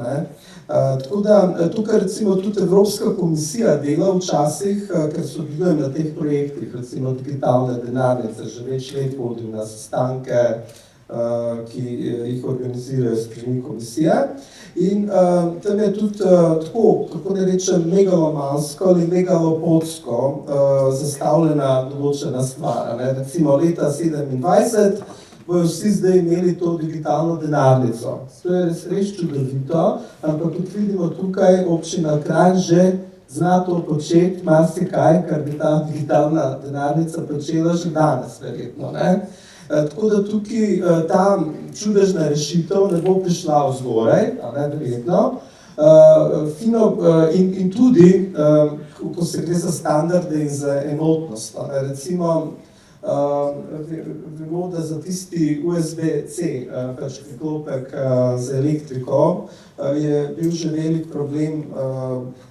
Tako da tukaj recimo tudi Evropska komisija dela včasih, ker sodelujem na teh projektih, recimo digitalne denarnice, že več let vodim na sestanke, ki jih organizirajo strani komisije. In tam je tudi tako, kako ne rečem, megalomansko ali megalopodsko zastavljena določena stvar. Recimo leta 2027 bojo vsi zdaj imeli to digitalno denarnico. To je res čudovito, ampak kot vidimo tukaj, občina Kranj že zna to početi, marsikaj, kar bi ta digitalna denarnica počela že danes, verjetno. Tako da tukaj ta čudežna rešitev ne bo prišla vzgoraj, verjetno. In tudi, ko se gre za standarde in za enotnost. Recimo, vemo, da za tisti USB-C priklopek za elektriko je bil že velik problem,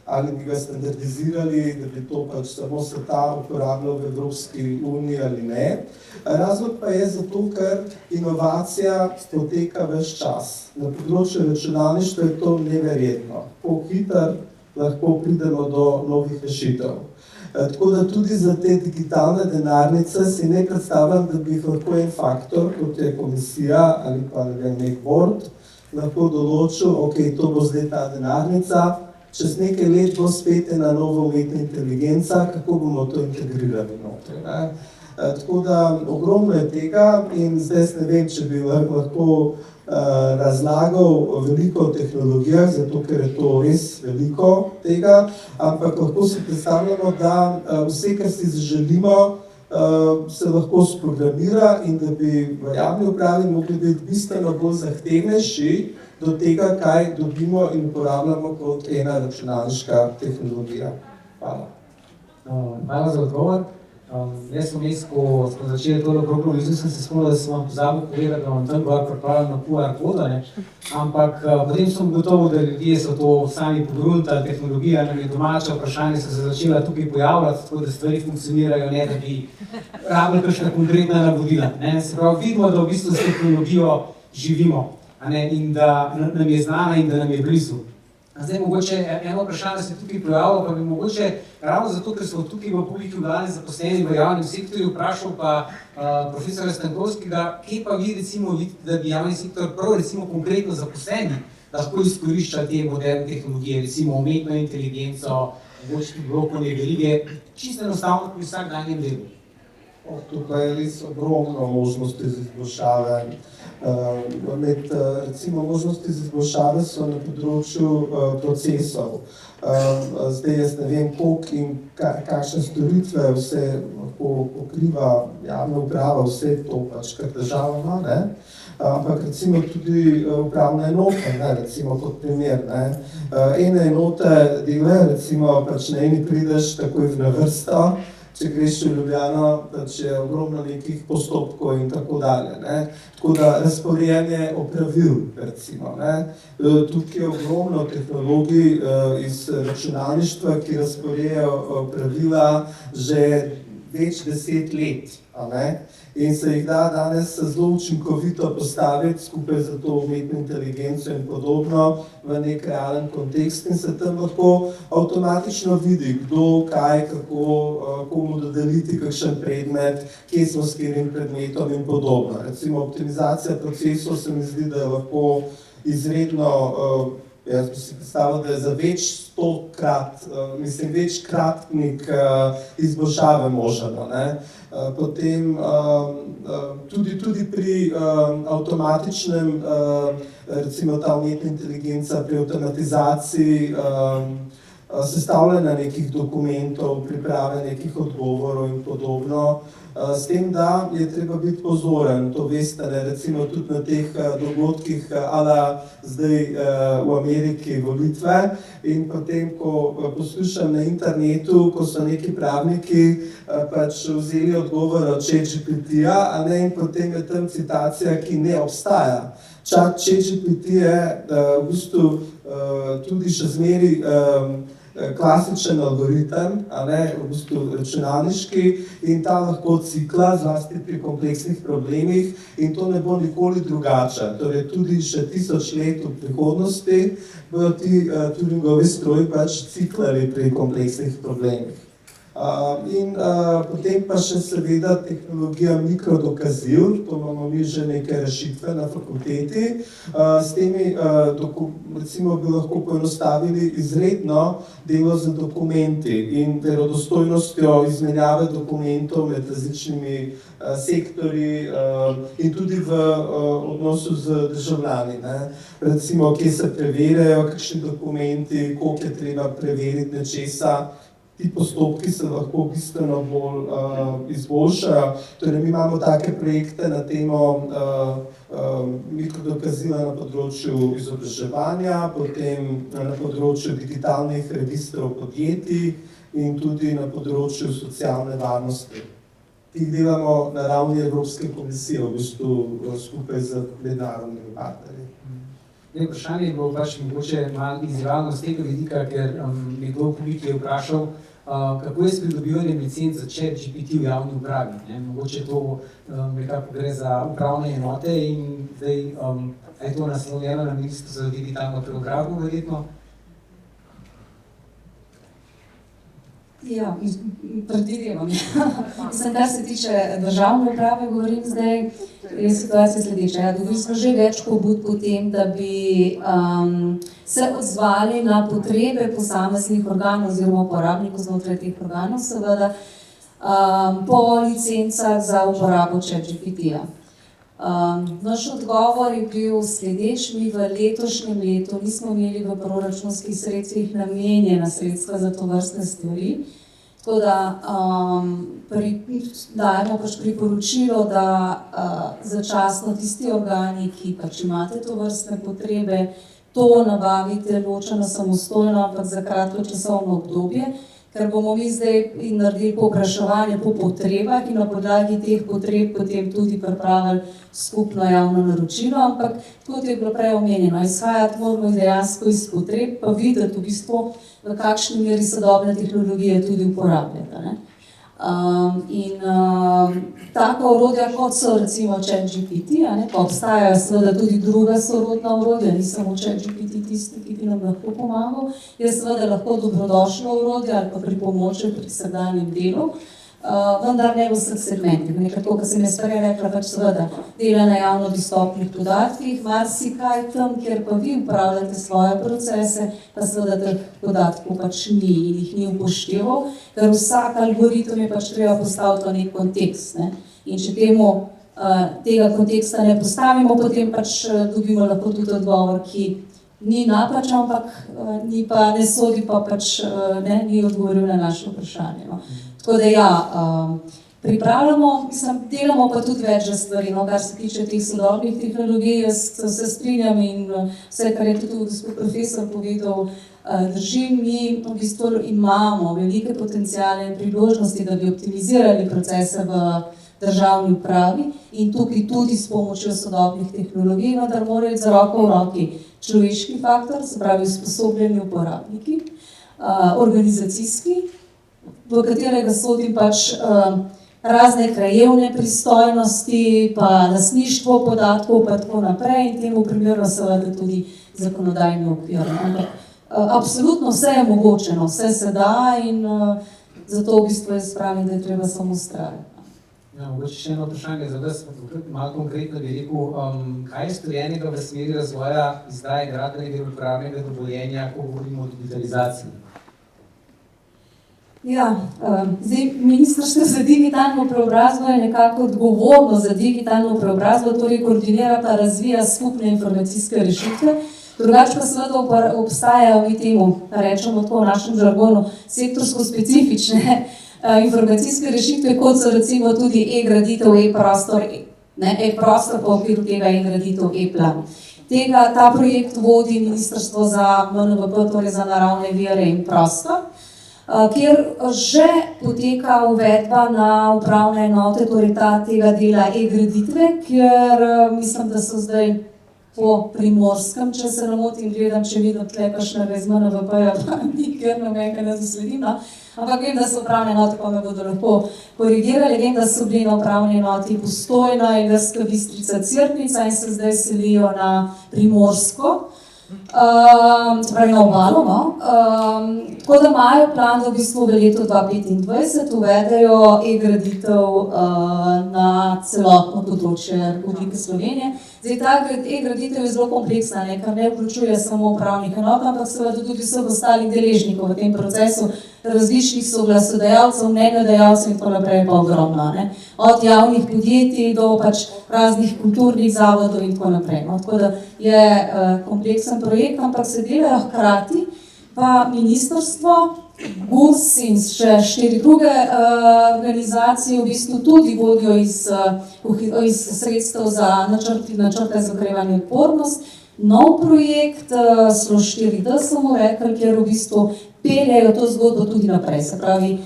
ali bi ga standardizirali, da bi to samo se ta uporabljal v Evropski uniji ali ne. Razlog pa je zato, ker inovacija poteka ves čas. Na področju računalništva je to neverjetno. Kako hitro lahko pridemo do novih rešitev. Tako da tudi za te digitalne denarnice si ne predstavljam, da bi lahko en faktor, kot je komisija ali pa nek board, lahko določil, ok, to bo zdaj ta denarnica, čez nekaj let bo spet ena nova umetna inteligenca, kako bomo to integrirali notri. Tako da ogromno je tega in zdaj ne vem, če bi lahko razlagal veliko o tehnologijah, zato ker je to res veliko tega, ampak lahko si predstavljamo, da vse, kar si želimo, se lahko sprogramira in da bi v javni upravi mogli biti bistveno bolj zahtevnejši do tega, kaj dobimo in uporabljamo kot ena računalniška tehnologija. Hvala. Hvala za odgovor. Jaz vmes, ko smo začeli tole okroglo mizo, sem se spomnil, da sem vam pozabil povedati, da vam tam gor pripravljeno QR kodo, ampak potem sem gotovo, da ljudje so to sami pogruntali, tehnologija nam je domača, vprašanje so se začela tukaj pojavljati, tako da stvari funkcionirajo, ne da bi rabili kakšna konkretna navodila. Se pravi, vidimo, da v bistvu s tehnologijo živimo in da nam je znana in da nam je blizu. Zdaj, mogoče eno vprašanje se tukaj pojavilo, pa bi mogoče ravno zato, ker smo tukaj v publiki danes zaposleni v javnem sektorju, vprašal pa profesora Stankovskega, kje pa vi recimo vidite, da bi javni sektor prav recimo konkretno zaposleni lahko izkorišča te moderne tehnologije, recimo umetno inteligenco, mogoče tudi blokovne verige, čisto enostavno pri vsakdanjem delu. Tukaj je res ogromno možnosti za izboljšave. Recimo možnosti za izboljšave so na področju procesov. Zdaj jaz ne vem, koliko in kakšne storitve vse lahko pokriva javna uprava, vse to pač, kar država ima, ampak recimo tudi upravne enote, recimo kot primer. Ene enote delajo, recimo pač na eni prideš takoj na vrsto, če greš v Ljubljano, pač je ogromno nekih postopkov in tako dalje. Tako da razporejanje opravil, recimo. Tukaj je ogromno tehnologij iz računalništva, ki razporejajo pravila že več 10 let. In se jih da danes zelo učinkovito postaviti skupaj za to umetno inteligenco in podobno v nek realen kontekst in se tam lahko avtomatično vidi, kdo, kaj, kako, komu dodeliti kakšen predmet, kje smo s katerim predmetom in podobno. Recimo optimizacija procesov se mi zdi, da je lahko izredno, jaz bi si predstavil, da je za večkratnik izboljšave možno. Potem tudi pri avtomatičnem, recimo ta umetna inteligenca, pri avtomatizaciji sestavljanja nekih dokumentov, priprave nekih odgovorov in podobno. S tem, da je treba biti pozoren, to veste, recimo tudi na teh dogodkih ala zdaj v Ameriki volitve in potem, ko poslušam na internetu, ko so neki pravniki pač vzeli odgovor od ChatGPT-ja, in potem je tam citacija, ki ne obstaja. ChatGPT je v bistvu tudi še zmeri klasičen algoritem, v bistvu računalniški in ta lahko cikla, zlasti pri kompleksnih problemih in to ne bo nikoli drugače. Torej tudi še 1000 let v prihodnosti bodo ti Turingovi stroji pač ciklali pri kompleksnih problemih. Potem pa še seveda tehnologija mikrodokazil, to imamo mi že neke rešitve na fakulteti. S temi recimo bi lahko poenostavili izredno delo z dokumenti in verodostojnostjo izmenjave dokumentov med različnimi sektorji in tudi v odnosu z državljani. Recimo, kje se preverjajo kakšni dokumenti, koliko je treba preveriti nečesa. Ti postopki se lahko bistveno bolj izboljšajo. Torej, mi imamo take projekte na temo mikrodokazila na področju izobraževanja, potem na področju digitalnih registrov podjetij in tudi na področju socialne varnosti. Ti delamo na ravni Evropske komisije, v bistvu skupaj z mednarodnimi partnerji. Vprašanje je bilo mogoče malo izravno z tega vidika, ker nekdo v publiki je vprašal, kako je s pridobivanjem licenc za ChatGPT v javni upravi. Mogoče to nekako gre za upravne enote in zdaj je to naslovljeno na Ministrstvo za digitalno preobrazbo verjetno? Ja, predvidevam. Mislim, kar se tiče državne uprave, govorim zdaj, je situacija sledeča. Ja, dobili smo že več pobud po tem, da bi se odzvali na potrebe posameznih organov oziroma uporabnikov znotraj teh organov, seveda, po licencah za uporabo ChatGPT-ja. Naš odgovor je bil sledeč, mi v letošnjem letu nismo imeli v proračunskih sredstvih namenjena sredstva za tovrstne stvari, tako da dajemo priporočilo, da začasno tisti organi, ki imate tovrstne potrebe, to nabavite ločeno samostojno, ampak za kratko časovno obdobje, ker bomo mi zdaj naredili povpraševanje po potrebah in na podlagi teh potreb potem tudi pripravili skupno javno naročilo, ampak kot je bilo prej omenjeno, izhajati moramo dejansko iz potreb, pa videti v bistvu, v kakšni meri sodobne tehnologije tudi uporabljate. Taka orodja, kot so recimo ChatGPT, pa obstajajo seveda tudi druga sorodna orodja, ni samo ChatGPT tisti, ki bi nam lahko pomagal, je seveda lahko dobrodošlo orodje ali pa pripomoček pri vsakdanjem delu, vendar ne v vseh segmentih. Nekaj to, kar sem jaz prej rekla, seveda dela na javno dostopnih podatkih, marsikaj tam, kjer pa vi upravljate svoje procese, pa seveda teh podatkov ni in jih ni upošteval, ker vsak algoritem je treba postaviti v nek kontekst. In če tega konteksta ne postavimo, potem dobimo lahko tudi odgovor, ki ni napačen, ampak ne sodi pa ni odgovoril na naše vprašanje. Tako da ja, pripravljamo, delamo pa tudi več stvari, kar se tiče teh sodobnih tehnologij, jaz se strinjam in vse, kar je tudi gospod profesor povedal, drži, mi v bistvu imamo velike potenciale in priložnosti, da bi optimizirali procese v državni upravi in tukaj tudi s pomočjo sodobnih tehnologij, vendar morajo z roko v roki človeški faktor, se pravi usposobljeni uporabniki, organizacijski, v katerega sodim razne krajevne pristojnosti, pa lastništvo podatkov, pa tako naprej in temu primerno seveda tudi zakonodajni okvir. Absolutno vse je mogočeno, vse se da in zato v bistvu jaz pravim, da je treba samo vztrajati. Mogoče še eno vprašanje za vas, malo konkretno bi rekel, kaj je storjenega v smeri razvoja izdaje gradbenega in uporabnega dovoljenja, ko govorimo o digitalizaciji? Ja, zdaj Ministrstvo za digitalno preobrazbo je nekako odgovorno za digitalno preobrazbo, torej koordinira pa razvija skupne informacijske rešitve. Drugače pa seveda obstajajo, mi temu rečemo tako v našem žargonu, sektorsko specifične informacijske rešitve, kot so recimo tudi e-graditev, e-prostor, e-prostor po okviru tega e-graditev, e-plan. Ta projekt vodi Ministrstvo za MNVP, torej za naravne vire in prostor, kjer že poteka uvedba na upravne enote, torej tega dela e-graditve, kjer mislim, da so zdaj po Primorskem, če se ne motim, gledam, če vidim tle kakšnega iz MNVP-ja, pa nikjer nobenega ne zasledim, ampak vem, da so upravne enote, pa me bodo lahko korigirali, vem, da so bili na upravni enoti Postojna, Ilirska Bistrica, Cerknica in se zdaj selijo na Primorsko. Se pravi na obalu, no. Tako da imajo plan, da v bistvu v letu 2025 uvedejo e-graditev na celotno področje Republike Slovenije. Zdaj, ta e-graditev je zelo kompleksna, ne, ker ne vključuje samo upravnih enot, ampak seveda tudi vseh ostalih deležnikov v tem procesu, različnih soglasodajalcev, mnenjodajalcev in tako naprej pa ogromno, ne. Od javnih podjetij do pač raznih kulturnih zavodov in tako naprej. No. Tako da je kompleksen projekt, ampak se delajo hkrati pa ministrstvo, GURS in še 4 druge organizacije v bistvu tudi vodijo iz sredstev za načrte za okrevanje in odpornost. Nov projekt, SLO 4D so mu rekli, kjer v bistvu peljejo to zgodbo tudi naprej, se pravi,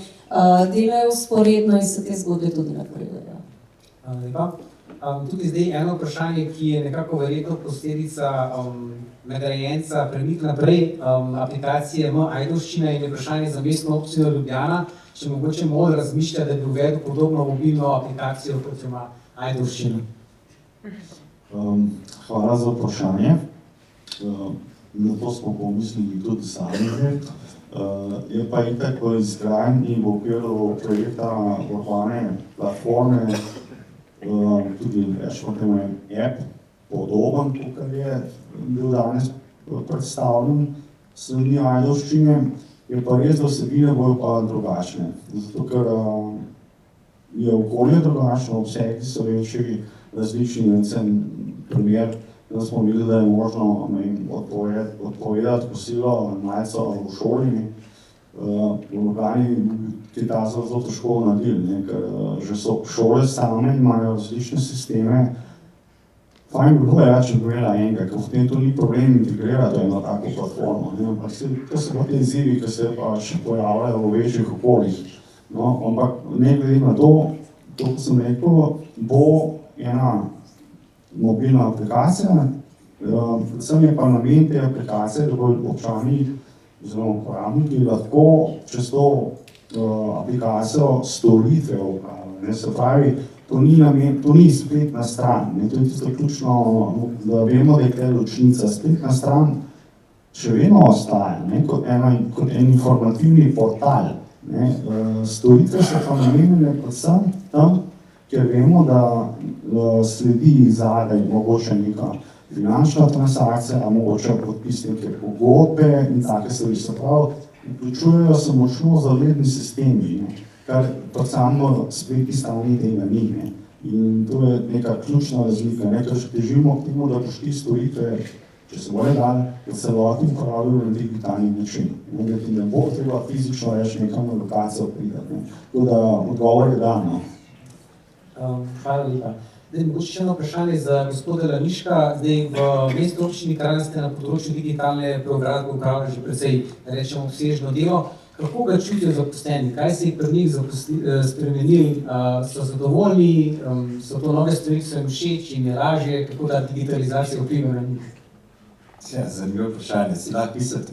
delajo vzporedno in se te zgodbe tudi napreduje. Lepa. Tudi zdaj eno vprašanje, ki je nekako verjetno posledica nagrajenca Premik naprej, aplikacije Ajdovščina in je vprašanje za mestno občino Ljubljana, če mogoče MOL razmišlja, da bi uvedel podobno mobilno aplikacijo, kot jo ima Ajdovščina. Hvala za vprašanje. Na to smo pomislili tudi sami. Je pa itak v izgradnji v okviru projekta urbane platforme tudi rečemo temu app, podoben, kot je bil danes predstavljen s strani Ajdovščine, je pa res, da vsebine bojo pa drugačne. Zato, ker je okolje drugačno, obsegi so večji, različni, recimo primer, da smo videli, da je možno odpovedati kosilo malce v šoli. V Ljubljani ti ta zelo težko naredili, ker že so šole same, imajo različne sisteme. Fajn bi bilo, če bi imela enega, ker potem to ni problem integrirati eno tako platformo. Ampak to so pa te izzivi, ki se pač pojavljajo v večjih okoljih. No, ampak ne glede na to, kot sem rekel, bo ena mobilna aplikacija, predvsem je pa namen te aplikacije, da bodo občani oziroma uporabniki lahko čez to aplikacijo storitve upravljali. Se pravi, to ni spletna stran, to je tisto ključno, da vemo, da je tukaj ločnica. Spletna stran še vedno ostaja kot en informativni portal. Storitve so pa namenjene predvsem tam, ker vemo, da sledi zadaj mogoče neka finančna transakcija, a mogoče podpis neke pogodbe in take stvari. Se pravi, vključujejo se močno zavedni sistemi, kar pa samo spletni strani tega ni. In to je neka ključna razlika, ker težimo k temu, da boš ti storitve, če se more dal, v celoti upravljal na digitalni način. Da ti ne bo treba fizično reči nekam na lokacijo priti. Tako da odgovor je dan. Hvala lepa. Mogoče še eno vprašanje za gospoda Laniška. Zdaj v mestni občini Kranj ste na področju digitalne preobrazbe opravljali že precej, rečemo, obsežno delo. Kako ga čutijo zaposleni? Kaj se je pri njih spremenili? So zadovoljni? So to nove stvari, ki so jim všeč, jim je lažje? Kako da digitalizacija vpliva na njih? Zanimivo vprašanje, si lahko pisate.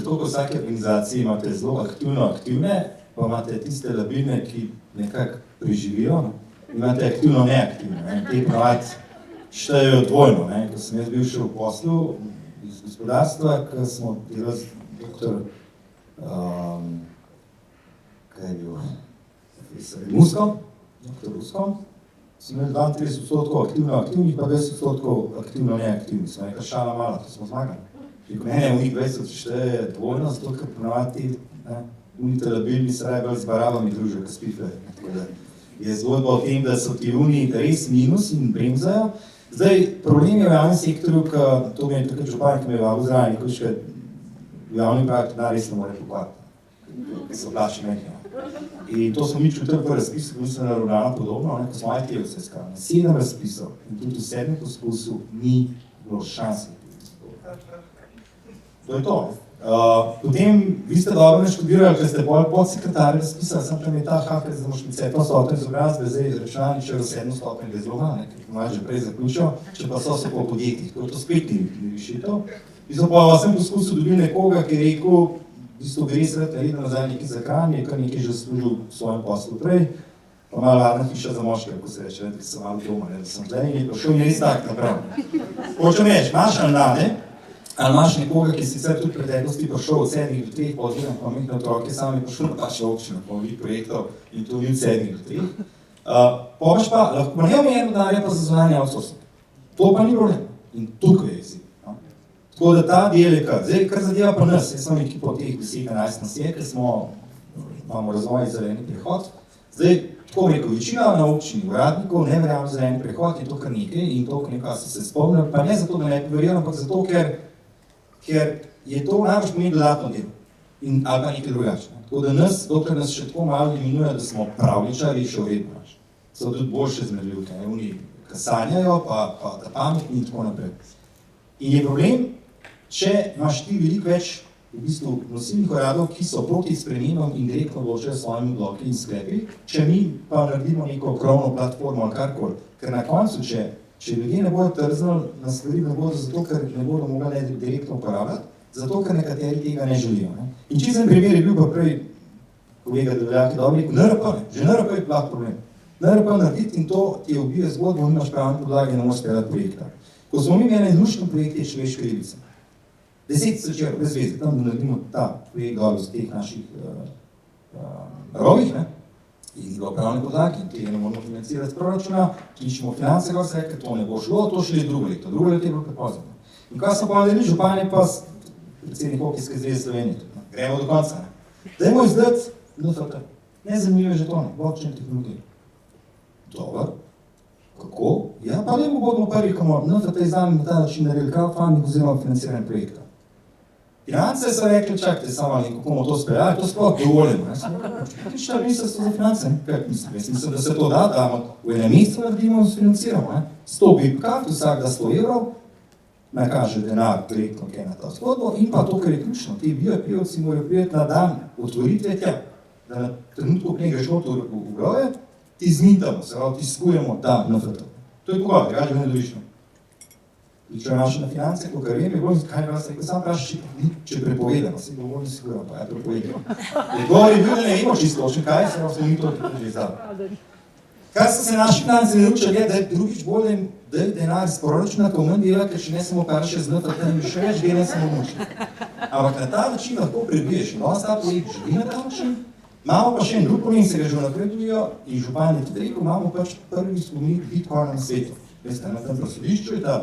Toliko v vsaki organizaciji imate zelo aktivne, pa imate tiste labilne, ki nekako preživijo. Imate aktivno-neaktivne. Te ponavadi štejejo dvojno. Ko sem jaz bil še v poslu iz gospodarstva, ko smo delali z doktor kaj je bil? Muskom, doktor Muskom, smo imeli 32% aktivno-aktivnih, pa 20% aktivno-neaktivnih. Smo nekaj šala malo, to smo zmagali. Ne, v njih 20 šteje dvojno, zato ker ponavadi unite labilni se raje bolj z baravami družijo, kot spifle. Je zgodba o tem, da so ti uni res minus in bremzajo. Zdaj, problem je v javnem sektorju, to mi je tukaj župan, ki me je vabil zraven, ko v javnem pravi, da res ne more pokvariti, ki so plači mehne. In to smo mi čutili v razpisu, ko se na Ljubljana podobno, ko smo IT vse skali. 7 razpisov in tudi v 7 poskusu ni bilo šanse. To je to. Potem, vi ste dobro naštudirali, ker ste podsekretarji razpisali, sem tam je ta haker, da moš biti 7 stopen izobrazbe, zdaj računalničar 7 stopen je zelo malo, ker imaš že prej zaključil, če pa so po podjetjih, to spet ni rešitev. In so pa v 8 poskusu dobili nekoga, ki je rekel, v bistvu gre se redno nazaj nekaj za Kranj, je kar nekaj že služil v svojem poslu prej, pa malo varna hiša za moške, kako se reče, da sem malo doma, da sem zdaj in je prišel in je res tak naprav. Hočem reči, naša mlade, Ali imaš nekoga, ki sicer tudi v preteklosti prišel od 7 do 3, pozivam pa mehne otroke, sam je prišel na vašo občino, pa veliko projektov in to ni od 7 do 3. Povaš pa, lahko ne omejeno denarja pa za zunanje outsourcing. To pa ni problem. In tukaj je izziv. No? Tako da ta del je kar. Zdaj, kar zadeva pa nas, jaz sem ekipo teh 10-11 nas je, ker imamo razvoj zeleni prehod. Zdaj, tako rekel, večina na občini uradnikov ne verjame v zeleni prehod in to kar nekaj in to nekaj se spomnim, pa ne zato, da ne verjamem, ampak zato, ker je to najbolj pomeni dodatno delo in ali pa nekaj drugače. Tako da nas, dokler nas še tako malo imenuje, da smo pravličari, še vredno. So tudi boljše zmerljivke, oni sanjajo, pa da pametni in tako naprej. In je problem, če imaš ti veliko več v bistvu nosilnih uradov, ki so proti spremembam in direktno odločajo s svojimi odloki in sklepi, če mi pa naredimo neko krovno platformo ali karkoli, ker na koncu, če ljudje ne bodo trznili na stvari, ne bodo zato, ker ne bodo mogli direktno uporabljati, zato, ker nekateri tega ne želijo. Ne? In čizen primer je bil pa prej, kolega Develjak je dobro rekel, NRP, že NRP je lahko problem. NRP narediti in to ti je ubije zgodbo, nimaš pravne podlage, ne moreš speljati projekta. Ko smo mi imeli izlučni projekt je Človeške ribice. 10 000 brez veze, tam naredimo ta projekt dol z teh naših rovih, in ni bilo pravne podlage, in tega ne moramo financirati z proračuna, kličimo finance gor, se reče, to ne bo šlo, to šli drugo leto je bilo prepozno. In kaj smo pa naredili, županje pa predsednik Hokejske zveze Slovenije, gremo do konca. Dajmo izdati NFT, nezanimive žetone, blockchain tehnologije. Dobro, kako? Ja, pa ne bomo prvi, ko moramo NFT izdani na ta način naredili crowdfunding oziroma financiranje projekta. Finance so rekli, čakajte, samo kako bomo to speljali, to sploh dovoljeno. Šta ministrstvo za finance? Mislim, da se to da v enem mesecu naredimo in financiramo. 100 bip-kart, vsak da 100 evrov, nakaže denar direktno kaj na ta zgodbo in pa to, kar je ključno, ti biopijovci morajo priti na dan otvoritve tja, da na trenutku, ko ne greš noto v groje, ti zmintamo, se pravi, ti skujemo ta NFT. To je pogovor, drugače ne dovišno. Če imaš na finance, kot vem, je bolj kaj ne vas rekel, sam vprašaš, če prepovedamo, se bo bolj sigurno, pa je prepovedamo. Odgovor je bil, da ne vemo čisto točno, kaj se vam smo mi to že izdali. Kar so se naši financi naučili, je, da je drugič bolj, da je denar iz proračuna, ko manj dela, ker če ne samo par še znati, da ne še več dela samo mučiti. Ampak na ta način lahko prebiješ, no, sta projekt živi na ta način, imamo pa še en drug problem, se ga že napredujo in župan je tudi rekel, imamo pač prvi spomenik Bitcoina na svetu. Veste, na tem prosodišču je ta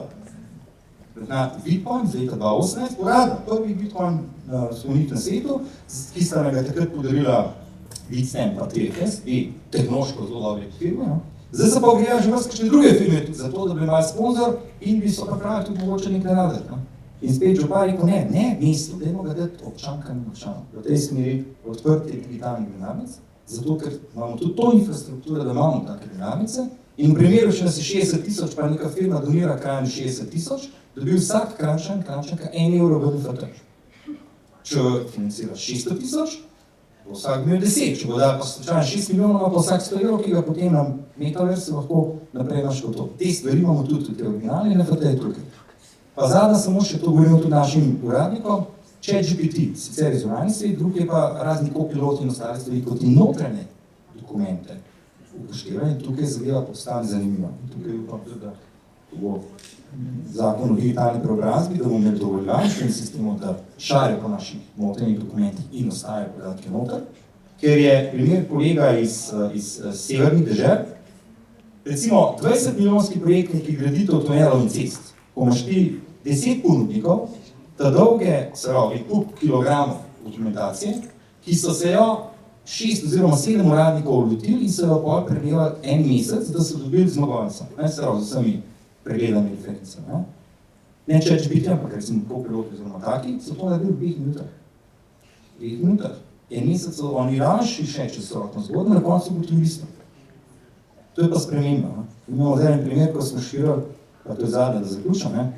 prednati Bitcoin z leta 2018, uradno prvi Bitcoin spomenik na svetu, ki sta ga takrat podarila Bitstamp pa TFS, tehnološko zelo dobre firme. No? Zdaj se pa ogrejajo že vas kakšne druge firme tudi zato, da bi imeli sponsor in bi so pripravili tudi mogoče nekaj narediti. No? In spet župan rekel, ne, mesto, dajmo ga dati občankam in občanom. V tej smeri odprti digitalnih dinamic, zato ker imamo tudi to infrastrukturo, da imamo take dinamice. In v primeru, če nas je 60 000, pa neka firma donira Kranju 60 000, dobi vsak Kranjčanka 1 evro v NFT. Če financira 600 000, bo vsak imel 10, če bo dal pa slučajno 6 milijonov, pa vsak 100 evrov, ki ga potem na metaverse lahko naprej imaš kot to. Te stvari imamo tudi v te originalne NFT tukaj. Pa zadnja samo še to govorimo tudi našim uradnikom, ChatGPT, sicer je zunanji svet, drugi je pa razni kopiloti in ostale stvari, kot in notranje dokumente upoštevajo in tukaj zadeva postane zanimiva. Tukaj upam tudi, da bo zakon o digitalni preobrazbi, da bomo imeli dovolj vanjškem sistemu, da šarijo po naših notranjih dokumentih in ostajajo podatke noter, ker je primer kolega iz severnih dežel, recimo 20 milijonski projekt nekih graditev tunelov in cest, ko imaš ti 10 ponudnikov, ta dolge, se pravi, kup kilogramov dokumentacije, ki so se jo 6 oziroma 7 uradnikov lotili in se jo pol pregledali en mesec, da so dobili zmagovalca, se pravi, z vsemi pregledami referencami. Ne ChatGPT, ampak recimo kopiloti oziroma taki, so to naredili v 2 minutah. 2 minutah. En mesec so oni rašli še čez celotno zgodbo, na koncu bo tudi isto. To je pa sprememba. Imamo zdaj en primer, ko smo širili, pa to je zadnje, da zaključam,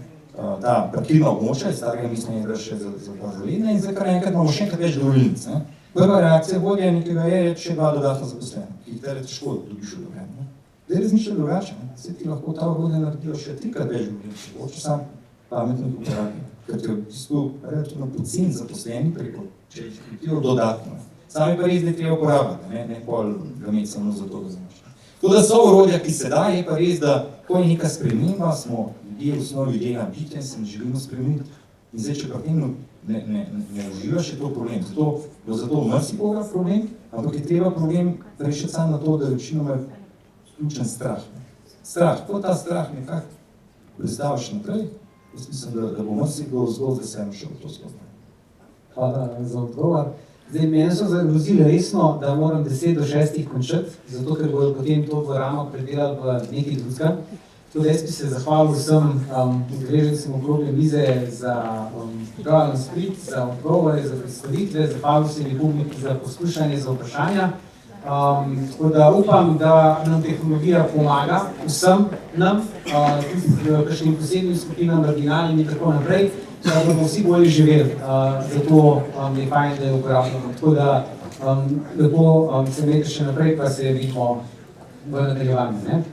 ta parkirna območja, iz starega mislim, je še za zaledne in zdaj kar enkrat imamo še enkrat več dovoljnic. Prva reakcija vodja nekega je še 2 dodatna zaposlena, ki jih tere težko dobiš v dovoljenje. Zdaj razmišljaj drugače, se ti lahko ta vodja naredijo še 3-krat več dovoljenj, hoče sam pametno uporabi, ker te v bistvu relativno poceni zaposleni preko, če jih kritijo dodatno. Sami pa res ne treba uporabljati, ne pol ga imeti samo za to, da znaš. To, da so orodja, ki se da, je pa res, da ko je neka sprememba, smo ljudje v osnovi dela bitja in se ne želimo spremeniti, In zdaj, če pa tem ne uživaš, je to problem. Zato marsikoga problem, ampak je treba problem rešiti samo na to, da večinoma je ključen strah. Strah, ko ta strah nekako predstaviš naprej, jaz mislim, da bo marsikdo zelo z veseljem šel v to spoznanje. Hvala za odgovor. Zdaj, meni so zagrozili resno, da moram 10 do 6 končati, zato ker bodo potem to dvorano predelali v nekaj drugega. Tudi jaz bi se zahvalil vsem udeležencem okrogle mize za pripravljen split, za odgovore, za predstavitve, zahvalil se mi publiki za poslušanje, za vprašanja. Tako da upam, da nam tehnologija pomaga vsem nam, tudi kakšnim posebnim skupinam, marginalnim in tako naprej, da bomo vsi bolje živeli. Zato je fajn, da jo uporabljamo. Tako da lepo se imejte še naprej, pa se vidimo v nadaljevanju.